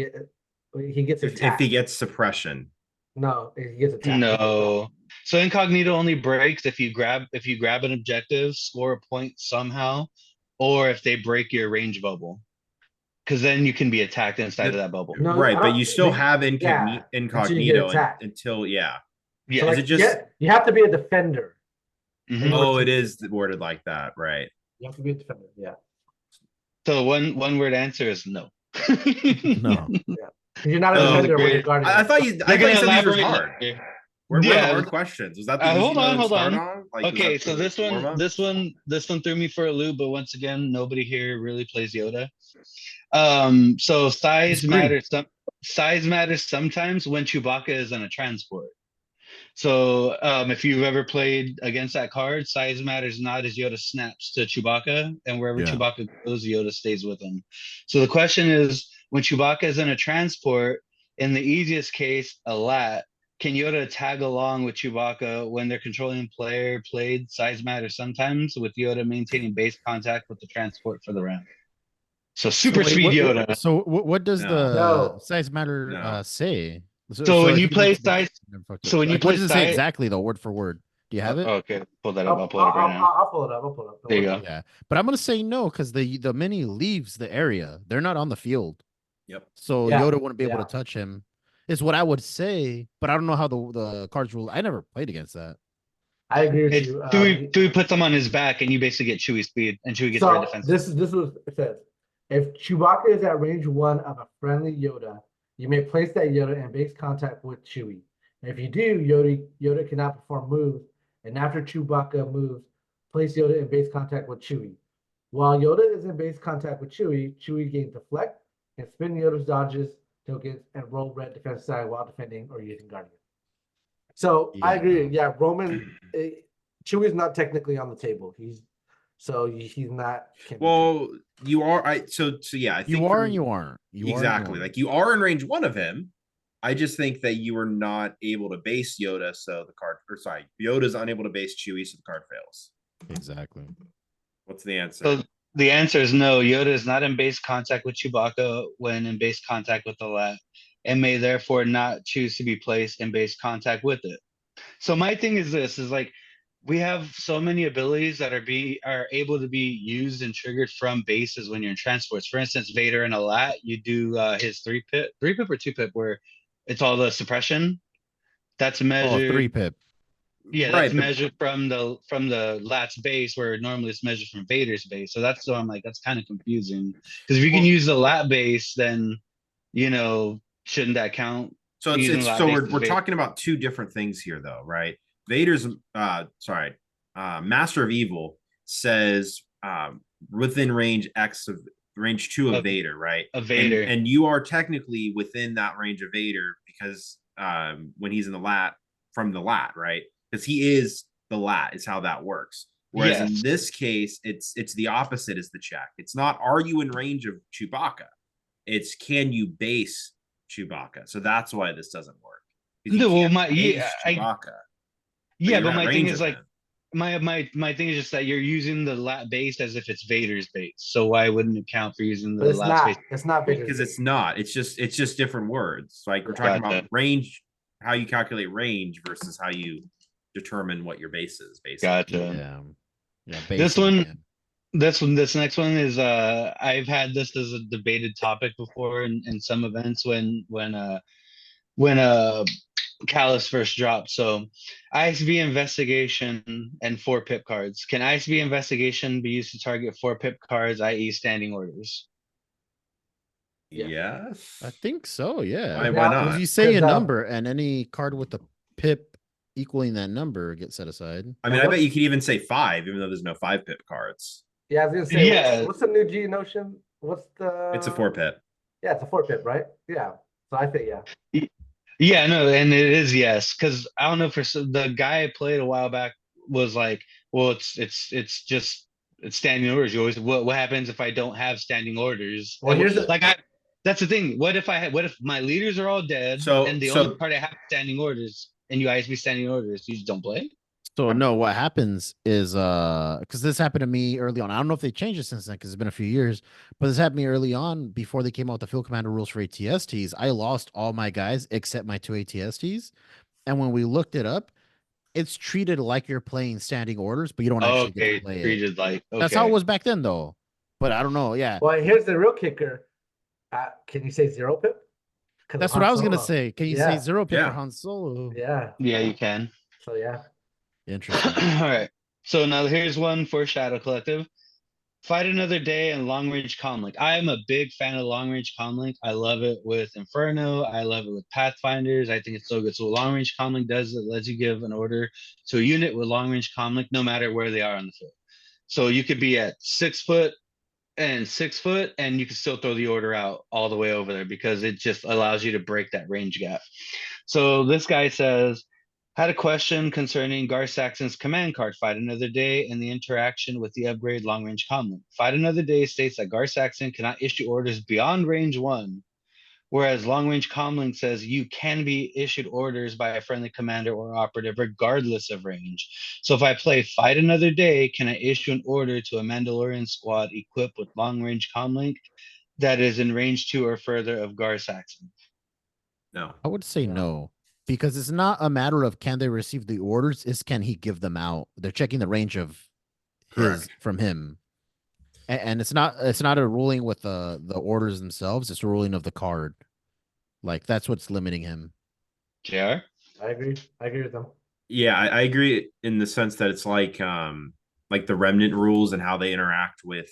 gets attacked. If he gets suppression. No, he gets attacked. No. So Incognito only breaks if you grab an objective, score a point somehow, or if they break your range bubble. Because then you can be attacked inside of that bubble. No, right, but you still have incognito until Yeah. So like, you have to be a defender. Mhm. Oh, it is worded like that, right? You have to be a defender, yeah. So one word answer is no. No. Yeah. You're not a defender when you're guarding. I thought you said these were hard. Where the Yeah. hard questions? Was that the Hold on. Like, Okay, so this one threw me for a loop, but once again, nobody here really plays Yoda. So size matters sometimes when Chewbacca is in a transport. So if you've ever played against that card, size matters not as Yoda snaps to Chewbacca, and wherever Chewbacca goes, Yoda stays with him. So the question is, when Chewbacca is in a transport, in the easiest case, a lat, can Yoda tag along with Chewbacca when they're controlling player played size matters sometimes, with Yoda maintaining base contact with the transport for the round? So speed Yoda. So what does the size matter say? So when you play size, what does it say exactly though, word for word? Do you have it? Okay, pull that up. I'll pull it up right now. I'll pull it up. There you go. Yeah, but I'm gonna say no because the mini leaves the area. They're not on the field. Yep. So Yoda wouldn't be able to touch him. Is what I would say, but I don't know how the cards rule. I never played against that. I agree with you. Dewey puts them on his back, and you basically get Chewie speed, and Chewie gets red defense. This is what it says. If Chewbacca is at range 1 of a friendly Yoda, you may place that Yoda in base contact with Chewie. And if you do, Yoda cannot perform moves, and after Chewbacca moves, place Yoda in base contact with Chewie. While Yoda is in base contact with Chewie, Chewie gains deflect and spin Yoda's dodges, tokens, and roll red defense side while defending or using Guardian. So I agree. Yeah, Roman, Chewie is not technically on the table. So he's not. Well, you are. So yeah, I think You are for and me- you aren't. You are and you exactly aren't. like you are in range one of him. I just think that you are not able to base Yoda, so the card, or sorry, Yoda's unable to base Chewie, so the card fails. Exactly. What's the answer? So the answer is no. Yoda is not in base contact with Chewbacca when in base contact with the Lat, and may therefore not choose to be placed in base contact with it. So my thing is this: is like we have so many abilities that are able to be used and triggered from bases when you're in transports. For instance, Vader and a Lat, you do his 3-pip or 2-pip, where it's all the suppression. That's Oh, measured. 3-pip. Yeah, Right, that's but measured from the Lat's base, where normally it's measured from Vader's base. So that's so I'm like, that's kind of confusing. Because if you can Well, use the Lat base, then shouldn't that count? so Using the it's Lat so base we're as we're Vader. talking about two different things here, though, right? Vader's Master of Evil says within range X of range 2 of Of, Vader, right? of And Vader. and you are technically within that range of Vader because when he's in the lat from the lat, right? Because he is the lat is how that works. Whereas in Yes. this case, it's the opposite is the check. It's not are you in range of Chewbacca? It's can you base Chewbacca? So that's why this doesn't work. Because you No, well, can't my base I Chewbacca, but yeah, you're but at my thing range is of like him. my thing is just that you're using the Lat base as if it's Vader's base. So why wouldn't it count for using but the it's Lat base? not. It's not Vader's Because base. it's not. It's just different words. Like we're talking about Gotcha. range, how you calculate range versus how you determine what your base is, basically. Gotcha. Yeah. Yeah. This Basing. one, Yeah. this next one is I've had this as a debated topic before in some events when Callus first dropped. So ISB investigation and 4-pip cards. Can ISB investigation be used to target 4-pip cards, i.e. standing orders? Yes. Yes. I think so. Yeah. Why Now, Because not? you say a 'cause, number, and any card with a pip equaling that number gets set aside. I and mean, I bet what's you could even say 5, even though there's no 5-pip cards. yeah? I was gonna say Yeah, what's the new G notion? What's It's a the 4-pip. yeah? It's a 4-pip, right? Yeah. So I think yeah. yeah, no, and it is yes, because I don't know the guy I played a while back was like, well, it's just it's standing orders. You always what happens if I don't have standing orders? Well, here's the Like that's the thing. What if my leaders are all dead So and the only so card I have is standing orders and you guys be standing orders? You just don't play? So no, what happens is because this happened to me early on. I don't know if they changed it since then because it's been a few years, but this happened to me early on before they came out with the field commander rules for ATSTs. I lost all my guys except my 2 ATSTs. And when we looked it up, it's treated like you're playing standing orders, but you don't Oh, actually get to okay, play it. treated like That's how it okay. was back then though. But I don't know. Yeah. well. Here's the real kicker. Can you say 0-pip? Because of That's what Han I was gonna Solo. say. Can you say Yeah. 0-pip for yeah. Han Solo? Yeah. Yeah, you can. So yeah. Interesting. All right. So now here's one for Shadow Collective. Fight another day in long range comlink. I am a big fan of long range comlink. I love it with Inferno. I love it with Pathfinders. I think it's so good. So what long range comlink does it lets you give an order to a unit with long range comlink no matter where they are on the field. So you could be at 6 foot and 6 foot, and you can still throw the order out all the way over there because it just allows you to break that range gap. So this guy says, had a question concerning Gar Saxon's command card, Fight Another Day, and the interaction with the upgrade long range comlink. Fight Another Day states that Gar Saxon cannot issue orders beyond range 1, whereas long range comlink says you can be issued orders by a friendly commander or operative regardless of range. So if I play Fight Another Day, can I issue an order to a Mandalorian squad equipped with long range comlink that is in range 2 or further of Gar Saxon? No. I would say Yeah. no, because it's not a matter of can they receive the orders, it's can he give them out. They're checking the range of his Correct. from him. And it's not a ruling with the orders themselves, it's a ruling of the card. Like that's what's limiting him. JR? I agree. I agree with them. Yeah, I agree in the sense that it's like the remnant rules and how they interact with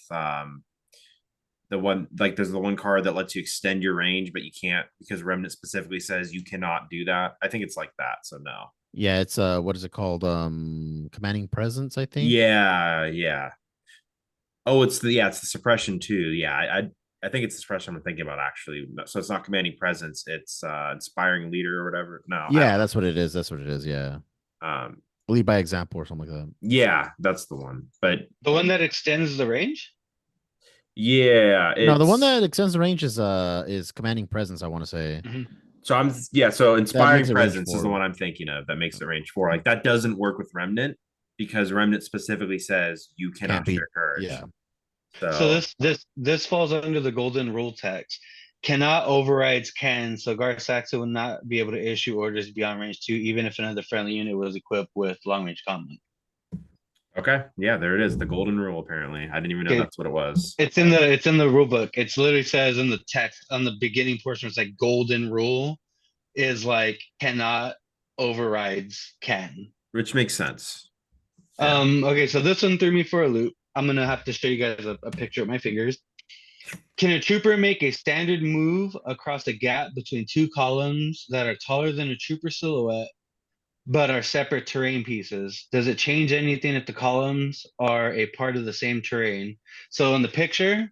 the one like there's the one card that lets you extend your range, but you can't because remnant specifically says you cannot do that. I think it's like that. So no. Yeah, it's what is it called? Commanding presence, I think. Yeah, yeah. Oh, it's the suppression too. Yeah, I think it's the suppression I'm thinking about actually. So it's not commanding presence, it's inspiring leader or whatever. No, I Yeah, don't that's what it is. That's what it is. Yeah. know. Lead by example or something like that. Yeah, that's the one. But The one that extends the range? yeah, No, the one it's that extends the range is commanding presence, I want to say. so I'm yeah, so That inspiring makes it range presence is the 4. one I'm thinking of that makes it range 4. Like that doesn't work with Remnant because Remnant specifically says you cannot Can't be. share courage. Yeah. So this falls under the golden rule text. Cannot overrides can, so Gar Saxon will not be able to issue orders beyond range 2, even if another friendly unit was equipped with long range combat. Okay, yeah, there it is. The golden rule. Apparently, I didn't even know Okay. that's what it was. It's in the rule book. It's literally says in the text on the beginning portion, it's like golden rule is like cannot overrides can. Which makes sense. Fair. Okay, so this one threw me for a loop. I'm gonna have to show you guys a picture of my fingers. Can a trooper make a standard move across a gap between two columns that are taller than a trooper silhouette, but are separate terrain pieces? Does it change anything if the columns are a part of the same terrain? So in the picture,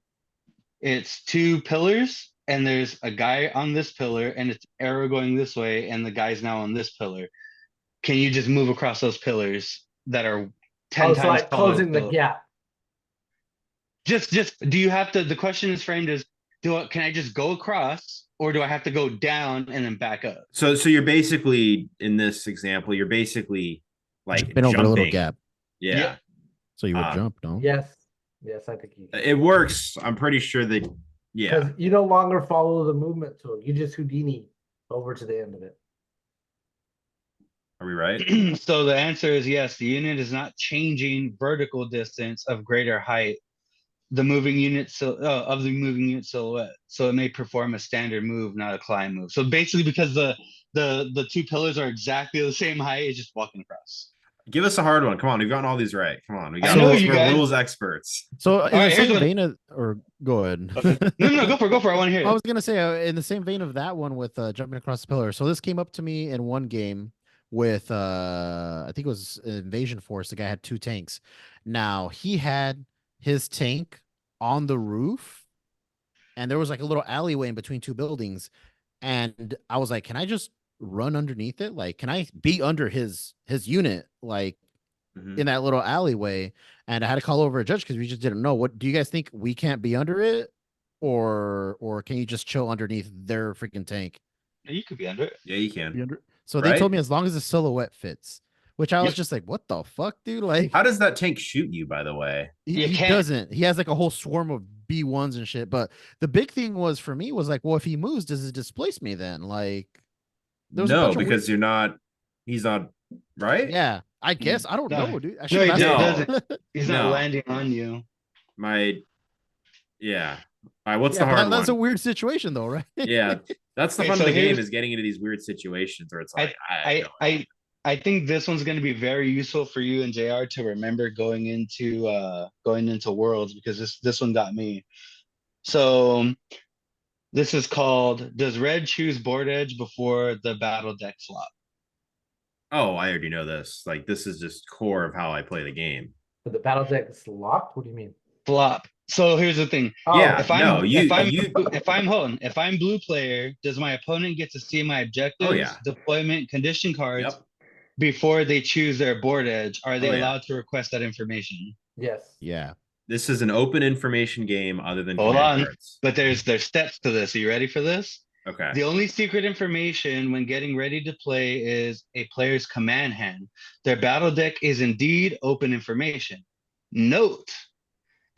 it's two pillars, and there's a guy on this pillar, and it's arrow going this way, and the guy's now on this pillar. Can you just move across those pillars that are 10 Oh, times so like taller closing the than- gap. Just do you have to, the question is framed as can I just go across, or do I have to go down and then back up? So you're basically in this example, you're basically like Been over a little jumping. gap. Yeah. Yeah. So you would jump, no? Yes. Yes, I think you can. It works. I'm pretty sure that yeah. Because you no longer follow the movement tool. You just Houdini over to the end of it. Are we right? So the answer is yes. The unit is not changing vertical distance of greater height. The moving unit of the moving unit silhouette. So it may perform a standard move, not a climb move. So basically, because the two pillars are exactly the same height, it's just walking across. Give us a hard one. Come on, we've gotten all these right. Come on, we got I know this. you We're guys. rules experts. So in right, the here's same one. vein of, or go ahead. No, go for it. I want to hear it. I was gonna say in the same vein of that one with jumping across the pillar. So this came up to me in one game with I think it was Invasion Force. The guy had 2 tanks. Now he had his tank on the roof, and there was like a little alleyway in between 2 buildings, and I was like, can I just run underneath it? Like, can I be under his unit like in that little alleyway? And I had to call over a judge because we just didn't know. What do you guys think? We can't be under it, or can you just chill underneath their freaking tank? You could be under it. Yeah, you can. Be under. So they told me as long as the silhouette fits, which I was just like, what the fuck, dude? Like, how does that tank shoot you, by the way? he doesn't. He has like a whole swarm of B1s and shit. But the big thing was for me was like, well, if he moves, does it displace me then? Like, No, because you're not. He's not right. Yeah, I guess I don't know, dude. I No, should he ask doesn't. He's not landing on you. Yeah. All right, what's the hard one? That's a weird situation, though, right? Yeah, that's the Okay, fun so of the game here's- is getting into these weird situations where it's like I think this one's going to be very useful for you and JR to remember going into Worlds, because this one got me. So this is called, does red choose board edge before the battle deck flop? Oh, I already know this. Like, this is just core of how I play the game. But the battle deck is locked? What do you mean? Flop. So here's the thing. Oh, Yeah, If I'm blue player, does my opponent get to see my objectives, deployment, condition cards before they choose their board edge? Are they allowed to request that information? Yes. Yeah. This is an open information game other than Hold on, cards. but there's steps to this. Are you ready for this? Okay. The only secret information when getting ready to play is a player's command hand. Their battle deck is indeed open information. Note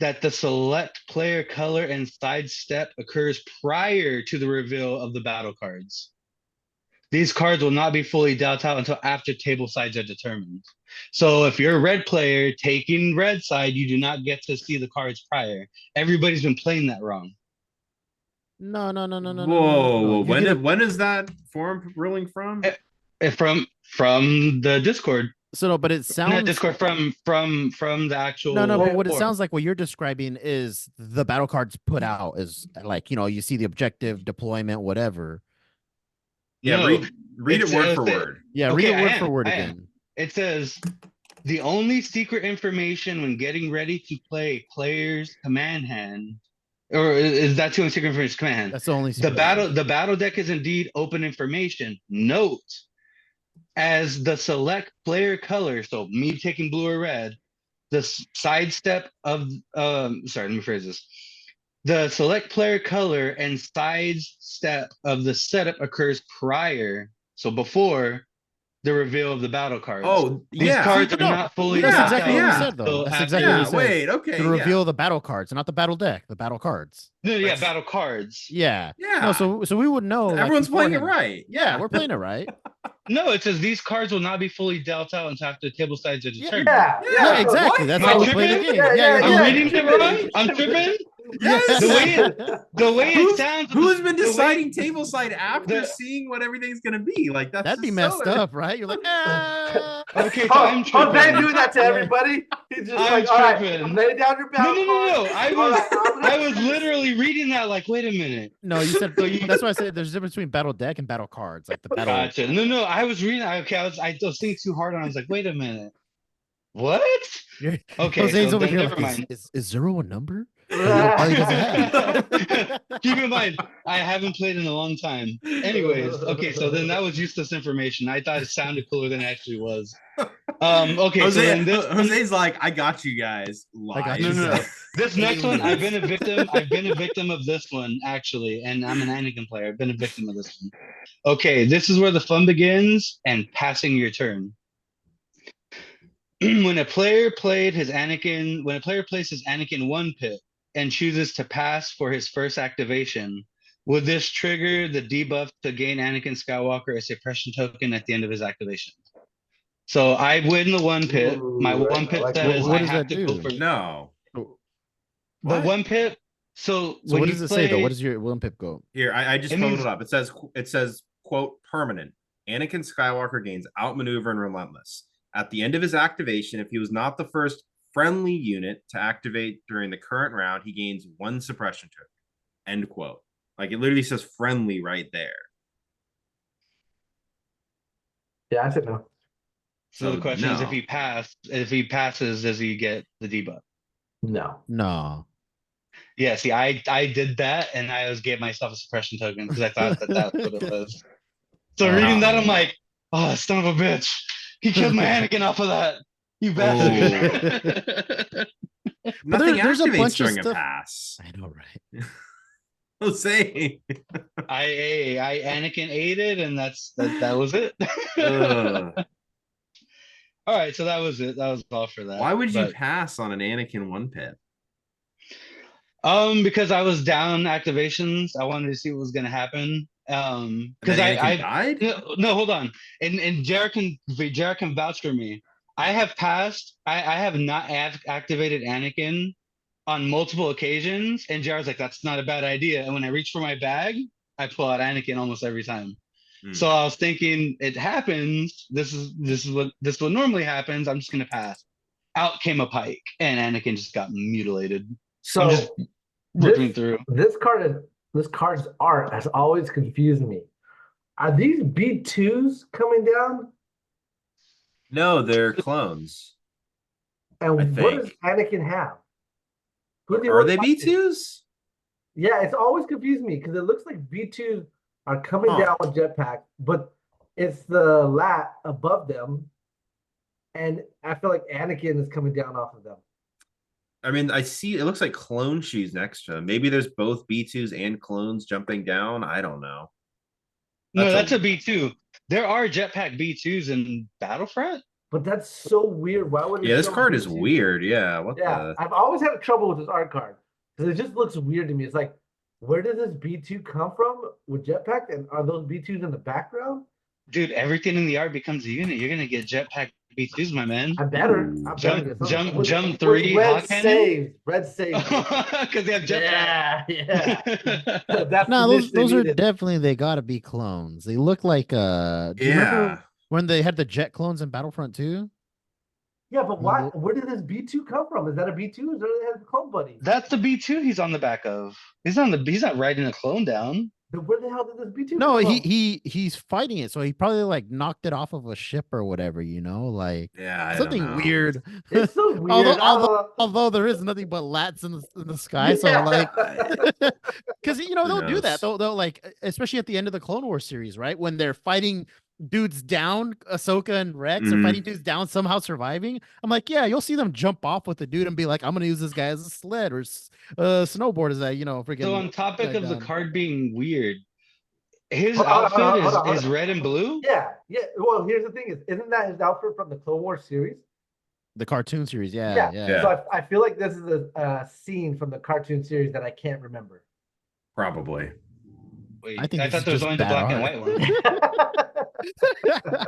that the select player color and sidestep occurs prior to the reveal of the battle cards. These cards will not be fully dealt out until after table sides are determined. So if you're a red player taking red side, you do not get to see the cards prior. Everybody's been playing that wrong. No. Whoa. When is that form ruling from? From the Discord. So no, but it sounds Not Discord from the actual. No, but what it sounds like what you're describing is the battle cards put out is like, you see the objective, deployment, whatever. Yeah, No, read it word for word. Yeah, Okay, read it word for word again. It says the only secret information when getting ready to play player's command hand, or is that too much secret information? Command hand. That's the only The battle deck is indeed open information. Note as the select player color. So me taking blue or red, the sidestep of sorry, let me phrase this. The select player color and sidestep of the setup occurs prior, so before the reveal of the battle cards. Oh, These yeah. cards See, are no, not fully That's Yeah, decked exactly out what we yeah. said, though. until That's after- exactly what we Yeah, said. wait, okay, To yeah. reveal the battle cards, not the battle deck, the battle cards. No, yeah, That's- battle cards. Yeah. Yeah. No, so we would know. Like, Everyone's playing it beforehand. right. Yeah, we're playing it right. No, it says these cards will not be fully dealt out until after the table sides are Yeah. determined. Yeah, Yeah, yeah. exactly. What? That's Am I how we play the tripping? game. Yeah, Yeah, yeah, you're I'm yeah. right. reading it wrong. I'm tripping. Yes. The way it sounds. Who's been the way- deciding table side after the- seeing what everything's gonna be? Like that's That'd be just messed so- up, right? You're like, ah. Okay, so I'm Jose tripping. doing that to everybody. He's just I'm like, all right, tripping. lay down your No, battle no, no, no. card. I All was, right, I'm gonna- I was literally reading that. Like, wait a minute. No, you said So you- that's why I said there's a difference between battle deck and battle cards. Like the battle. Gotcha. No, I was reading. Okay, I was thinking too hard, and I was like, wait a minute. What? You're- Okay, Jose's so over then here. never Like, mind. is zero a number? Probably doesn't have. Keep in mind, I haven't played in a long time. Anyways, okay, so then that was useless information. I thought it sounded cooler than it actually was. Okay, so Jose, then this Jose's like, I got you guys. I got Lies. you. No. This next one, I've Aliens. been a victim. I've been a victim of this one actually, and I'm an Anakin player. I've been a victim of this one. Okay, this is where the fun begins and passing your turn. When a player plays his Anakin 1 pit and chooses to pass for his first activation, would this trigger the debuff to gain Anakin Skywalker a suppression token at the end of his activation? So I win the 1 pit. My Ooh, 1 pit I like says what I does have that to go do? for No. the What? 1 pit. So So when what you does it say though? play- What does your William Pip go? Here, I just It pulled means- it up. It says, quote, permanent. Anakin Skywalker gains outmaneuver and relentless. At the end of his activation, if he was not the first friendly unit to activate during the current round, he gains 1 suppression token. End quote. Like it literally says friendly right there. Yeah, I said no. So the question is, no. if he passes, does he get the debuff? No. No. Yeah, see, I did that, and I gave myself a suppression token because I thought that's what it was. So reading that, I'm like, oh, son of a bitch, he killed my Anakin off of that. You bastard. Nothing there's a activates bunch of during a stuff- pass. I know, right? Jose. I Anakin aided, and that was it. Ugh. All right, so that was it. That was all for that. Why would you But, pass on an Anakin 1 pit? because I was down activations. I wanted to see what was gonna happen. Because Anakin died? No, hold on. And Jared can vouch for me. I have passed. I have not activated Anakin on multiple occasions, and Jared's like, "That's not a bad idea." And when I reach for my bag, I pull out Anakin almost every time. Hmm. So I was thinking, it happens. This is what normally happens. I'm just gonna pass. Out came a pike, and Anakin just got mutilated. I'm just So ripping through. this card's art has always confused me. Are these B2s coming down? No, they're clones. And I what does think. Anakin have? Who do you Are want they to fight? B2s? Yeah, it's always confused me because it looks like B2s are coming Huh. down with jetpack, but it's the lat above them. And I feel like Anakin is coming down off of them. I mean, I see it looks like clone shoes next to them. Maybe there's both B2s and clones jumping down. I don't know. No, That's that's a B2. There are jetpack B2s in Battlefront. But that's so weird. Why would it Yeah, this show card is B2? weird. Yeah, what Yeah, the I've always had trouble with this art card because it just looks weird to me. It's like, where does this B2 come from with jetpack? And are those B2s in the background? Dude, everything in the art becomes a unit. You're gonna get jetpack B2s, my man. I better. Ooh. I'm Jump- better get jump- something. jump With 3 red hot cannon? saves. Red saves. Because they have jetpack. Yeah. That's No, the those niche they those are needed. definitely they gotta be clones. They look like do you remember Yeah. when they had the jet clones in Battlefront 2? Yeah, but why? Well, Where did this B2 come from? Is that a B2? Or is that a clone buddy? That's the B2 he's on the back of. He's not riding a clone down. Then where the hell did this B2 No, come he's fighting it, so he probably like knocked it off of a ship or whatever, like Yeah, I don't something know. weird. from? It's so weird. Although there is nothing but lats in the sky, so Yeah. like, because Who they'll do that. knows? They'll like, especially at the end of the Clone Wars series, right? When they're fighting dudes down. Ahsoka and Rex are Mhm. fighting dudes down, somehow surviving. I'm like, yeah, you'll see them jump off with the dude and be like, I'm gonna use this guy as a sled or snowboard as that, freaking So on topic guy of the down. card being weird, his Hold on, hold on, outfit hold on, hold is on. red and blue. Yeah, yeah. Well, here's the thing: isn't that his outfit from the Clone Wars series? The cartoon series, yeah, Yeah. yeah. Yeah. So I feel like this is a scene from the cartoon series that I can't remember. Probably. Wait, I think I this thought is there was just only the bad black and art. white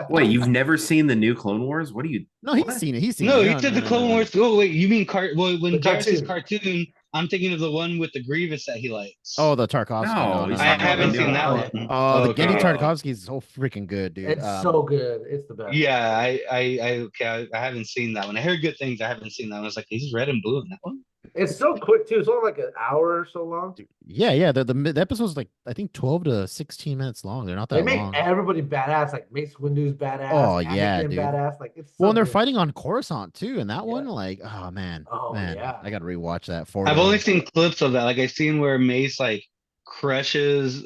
one. Wait, you've never seen the new Clone Wars? What are you? No, he's what? seen it. He's seen No, it. he said the Clone Wars. Oh wait, you mean Well, when The Jared says cartoon. cartoon, I'm thinking of the one with the Grievous that he likes. Oh, the Tarkovsky. No, No, he's no, I talking about the haven't new seen one. that Oh, one. yeah. Oh, the Gendy Okay. Tarkovsky is so freaking good, dude. It's so good. It's the best. Yeah, I haven't seen that one. I heard good things. I haven't seen that one. I was like, he's red and blue in that one. It's so quick too. It's only like an hour or so long. Yeah. The episode's like I think 12 to 16 minutes long. They're not They that make long. everybody badass. Like Mace Windu's badass. Oh, yeah, Anakin dude. badass. Like it's so Well, and they're good. fighting on Coruscant too, and that Yeah. one, like, oh man, Oh, yeah. I gotta rewatch that. For I've only seen clips of that. Like I've seen where Mace like crushes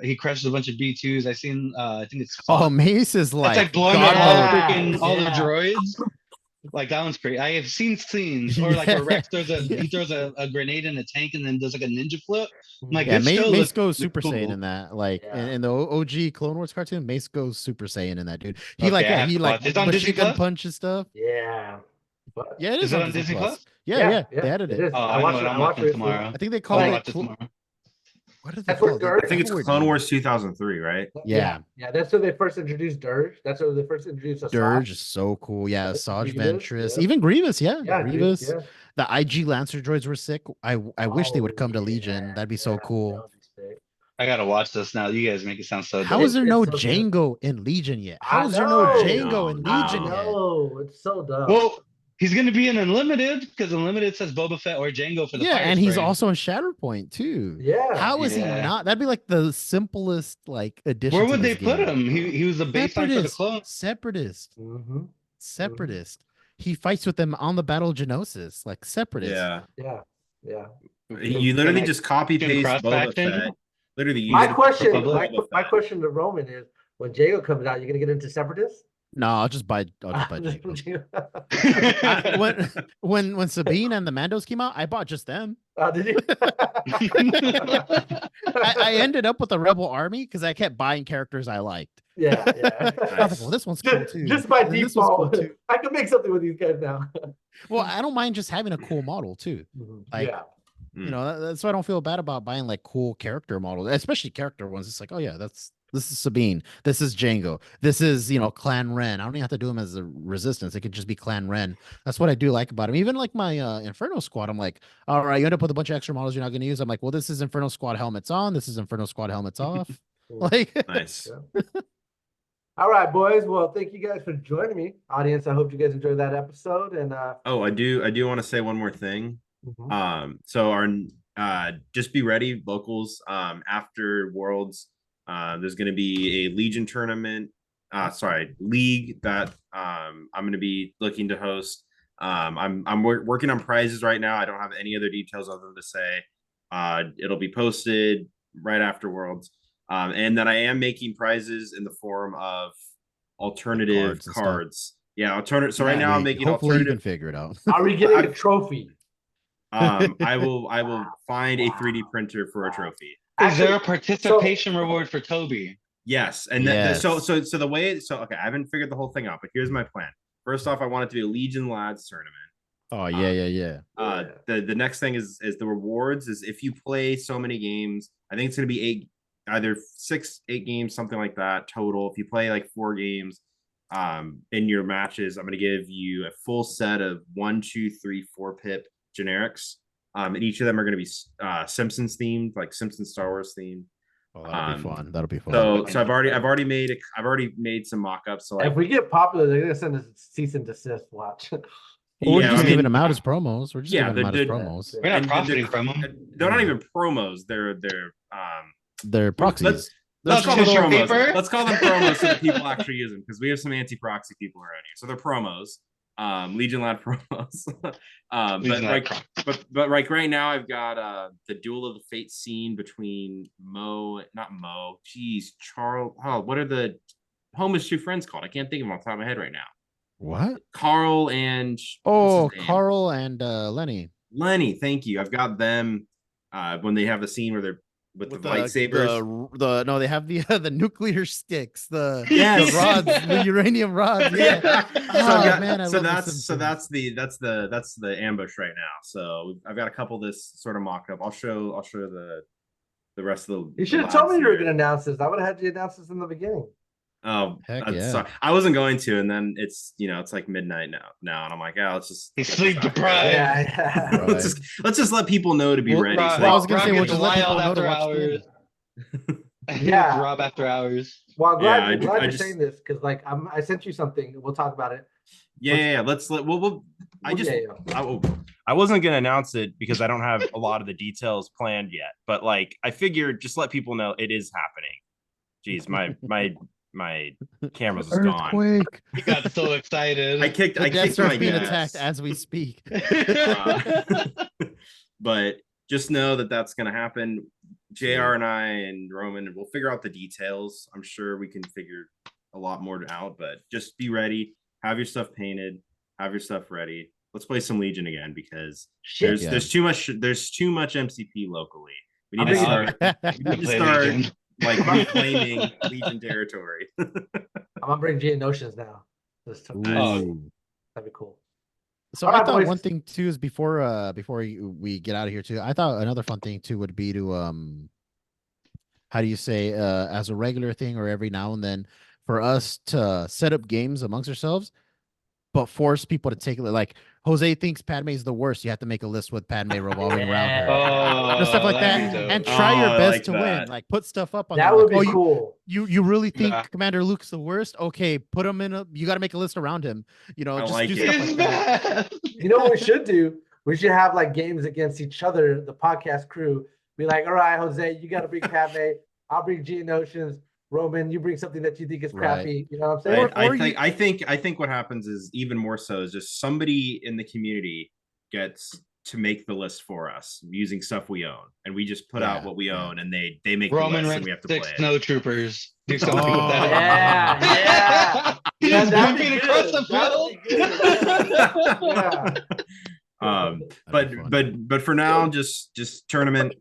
he crushes a bunch of B2s. I seen I think it's Oh, Mace is it's like like blowing God up all the mode. freaking all the Yeah. droids. Like that one's crazy. I have seen scenes or like where Rex throws Yeah. he throws a grenade in a tank and then does like a ninja flip. I'm like, Yeah, this show Mace looks goes Super cool. Saiyan in that. Like Yeah. in the OG Clone Wars cartoon, Mace goes Super Saiyan in that, dude. He Okay, I have he to like watch. It's on Disney machine gun Plus? punches stuff. Yeah. But Yeah, it Is is it on on Disney Disney Plus. Plus? Yeah, they yeah, added it it. is. Oh, I I know watched what it. I'm I watched watching it tomorrow. I think they I'm called gonna it. watch it tomorrow. What did they That's where call it? Dirge- I think it's Word Clone name. Wars 2003, right? Yeah. Yeah. That's where they first introduced Dirge. That's where they first introduced Asajj. Dirge is so cool. Yeah, Asajj Grievous, Ventress, yeah. even Grievous. Yeah, Yeah, Grievous. yeah. The IG Lancer droids were sick. I wish they would come to yeah, Legion. That'd be so that cool. would be sick. I gotta watch this now. You guys make it sound so How dope. is there It's no so good. Django in Legion yet? How I is there no know. Django in I Legion yet? know. It's so dumb. Well, he's gonna be in Unlimited because Unlimited says Boba Fett or Django for the Yeah, Fire and he's Spray. also in Shatterpoint too. Yeah. How is he Yeah. not? That'd be like the simplest like addition. Where to would they this put game. him? He was the baseline for the clone. Separatist. Mm-hmm. Separatist. He fights with them on the Battle of Geonosis, like Separatist. Yeah. Yeah. Yeah. You literally just copy Can paste cross Boba faction? Fett. Literally, you My did question, Republic? my question to Roman is: when Jago comes out, you're gonna get into Separatists? No, I'll just buy Jango. When Sabine and the Mandos came out, I bought just them. Did you? I ended up with a rebel army because I kept buying characters I liked. Yeah. I was like, well, this one's cool too. Just by And then this one's cool, default, too. I can make something with these guys now. Well, I don't mind just having a cool model too. Like, yeah. you know, that's why I don't feel bad about buying like cool character models, especially character ones. It's like, oh yeah, this is Sabine, this is Django, this is Clan Ren. I don't even have to do them as a resistance. It could just be Clan Ren. That's what I do like about him. Even like my Inferno Squad, I'm like, all right, you end up with a bunch of extra models you're not going to use. I'm like, well, this is Inferno Squad helmets on, this is Inferno Squad helmets off. Like, nice. Yeah. All right, boys. Well, thank you guys for joining me, audience. I hope you guys enjoyed that episode. And Oh, I do want to say one more thing. mhm. So our just be ready, locals. After Worlds, there's going to be a Legion tournament. League that I'm going to be looking to host. I'm working on prizes right now. I don't have any other details other than to say it'll be posted right after Worlds. And that I am making prizes in the form of alternative cards. Yeah, alternative. So right now I'm making hopefully alternative. you can figure it out. Are we getting a trophy? I will find a 3D printer for a trophy. Is there a participation reward for Toby? Yes, and Yes. so the way okay, I haven't figured the whole thing out, but here's my plan. First off, I want it to be a Legion Lads tournament. Oh yeah. The next thing is the rewards is if you play so many games. I think it's gonna be either 6-8 games, something like that total. If you play like 4 games in your matches, I'm gonna give you a full set of 1, 2, 3, 4 pip generics. And each of them are gonna be Simpsons themed, like Simpsons Star Wars themed. Oh, that'll be fun. That'll be fun. So I've already made some mock-ups. So like, If we get popular, they're gonna send us cease and desist. Watch. We're yeah, just I mean, giving them out as promos. We're just yeah, giving them out as they're- promos. We're not and profiting from them. They're not even promos. They're They're proxies. let's call them tissue promos. paper? Let's call them promos so that people actually use them because we have some anti-proxy people around here. So they're promos. Legion Lad promos. But right now I've got the Duel of the Fate scene between Charles. Oh, what are the Homeless two friends called? I can't think of them off the top of my head right now. What? Carl and what's Oh, his name? Carl and Lenny. Lenny, thank you. I've got them when they have the scene where they're with the lightsabers. No, they have the the nuclear sticks, the Yes. rods, the uranium rods. Yeah. Oh, man, I love The that's Simpsons. the ambush right now. So I've got a couple of this sort of mocked up. I'll show the rest of the. You should have told me you were gonna announce this. I would have had you announce this in the beginning. Oh, Heck yeah. sorry. I wasn't going to, and then it's it's like midnight now, and I'm like, yeah, let's just He's sleep deprived. Yeah. Right. let's just let people know to be ready. Rob, So I was gonna say, Rob we'll gets just let people wild know to after watch the hours. end. Yeah. Rob after hours. Well, I'm glad, Yeah, glad I you're just- saying this because, like, I sent you something. We'll talk about it. yeah. I wasn't gonna announce it because I don't have a lot of the details planned yet, but like I figured just let people know it is happening. Jeez, my camera's just gone. Earthquake. He got so excited. I kicked The Death Star's my being gas. attacked as we speak. But just know that that's gonna happen. JR and I and Roman will figure out the details. I'm sure we can figure a lot more out, but just be ready. Have your stuff painted. Have your stuff ready. Let's play some Legion again because Shit. there's too much MCP locally. We need I'm to ready. start. We need to Play start Legion. like reclaiming Legion territory. I'm gonna bring Gia Notions now. Nice. Ooh. That'd be cool. So All I right, thought boys. one thing too is before we get out of here too. I thought another fun thing too would be to how do you say as a regular thing or every now and then for us to set up games amongst ourselves, but force people to take it. Like Jose thinks Padme is the worst. You have to make a list with Padme revolving around her. Oh, Stuff like that'd that, be dope. and try Oh, your I best like to that. win. Like put stuff up on That there, would like, be cool. You really think Yeah. Commander Luke's the worst? Okay, put him in a. You got to make a list around him. I Just like do it. stuff It's like that. bad. You know what we should do? We should have like games against each other, the podcast crew. Be like, all right, Jose, you got to bring Padme. I'll bring Gia Notions. Roman, you bring something that you think is Right. crappy. You know what I'm saying? I think what happens is even more so is just somebody in the community gets to make the list for us using stuff we own, and we just put out Yeah, what we yeah. own, and they make Roman the list, ran and we have to 6 play it. snow troopers. Do something with Oh, that. yeah. He's Yeah, that'd be moving good. across the That'd field. be good. Yeah. That'd be fun. But for now, just tournament,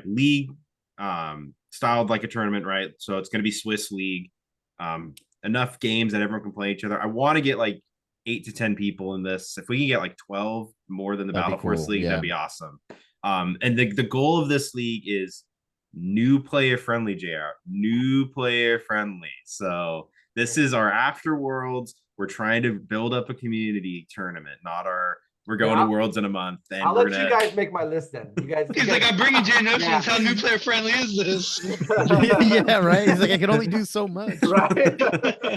league, styled like a tournament, right? So it's going to be Swiss league, enough games that everyone can play each other. I want to get like 8 to 10 people in this. If we can get like 12 more than the That'd be Battle Force cool, league, yeah. that'd be awesome. And the goal of this league is new player friendly, JR, new player friendly. So this is our afterworlds. We're trying to build up a community tournament, not we're going to Worlds in a month. And I'll let you guys make my list then. You guys. He's like, I'm bringing Gia Notions. Yeah. How new player friendly is this? Yeah, right. He's like, I can only do so much. Right.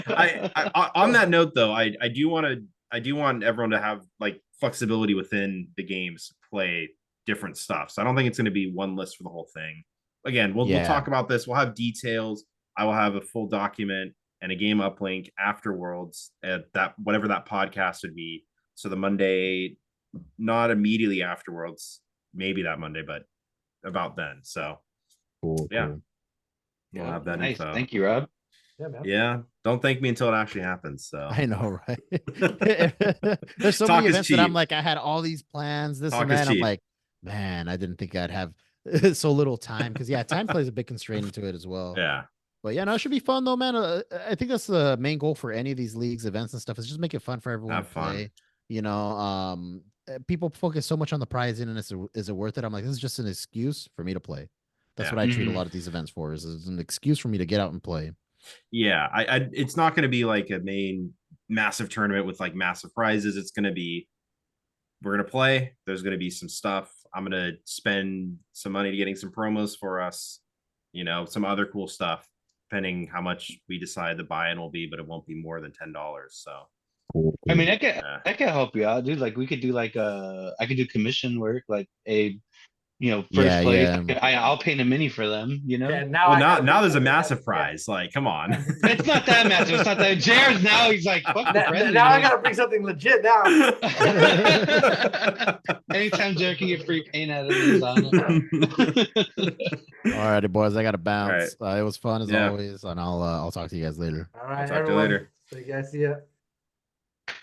I on that note though, I do want everyone to have like flexibility within the games to play different stuff. So I don't think it's going to be one list for the whole thing. Again, we'll talk about this. We'll have details. I will have a full document and a game uplink afterwards at that whatever that podcast would be. So the Monday, not immediately afterwards, maybe that Monday, but about then. So Cool. yeah. Cool. We'll have that Nice. info. Thank you, Rob. Yeah, man. Yeah. Don't thank me until it actually happens. So I know, right? There's so Talk many is events that I'm cheap. like, I had all these plans, this Talk and is that. I'm cheap. like, man, I didn't think I'd have so little time because time plays a big constraint into it as well. Yeah. But yeah, no, it should be fun though, man. I think that's the main goal for any of these leagues, events, and stuff is just make it fun for everyone Have to fun. play. People focus so much on the prizing and is it worth it? I'm like, this is just an excuse for me to play. That's Yeah. what I treat a Mhm. lot of these events for is an excuse for me to get out and play. Yeah. I it's not going to be like a main massive tournament with like massive prizes. It's going to be, we're going to play. There's going to be some stuff. I'm going to spend some money to getting some promos for us, some other cool stuff, depending how much we decide the buy-in will be, but it won't be more than $10. So I mean, I Yeah. could help you out, dude. Like we could do I could do commission work, like a first Yeah, place. yeah. I'll paint a mini for them. Okay, now Well, I gotta now bring there's a something massive that- prize. Like, come on. It's not that massive. It's not that. Jared's now he's like, fuck the friendly. Now I gotta bring something legit now. Anytime Jared can get free paint out of his on it. Alrighty, boys, I gotta right. bounce. It was fun as Yeah. always, and I'll talk to you guys later. All right, Talk to you everyone. later. So you guys see ya.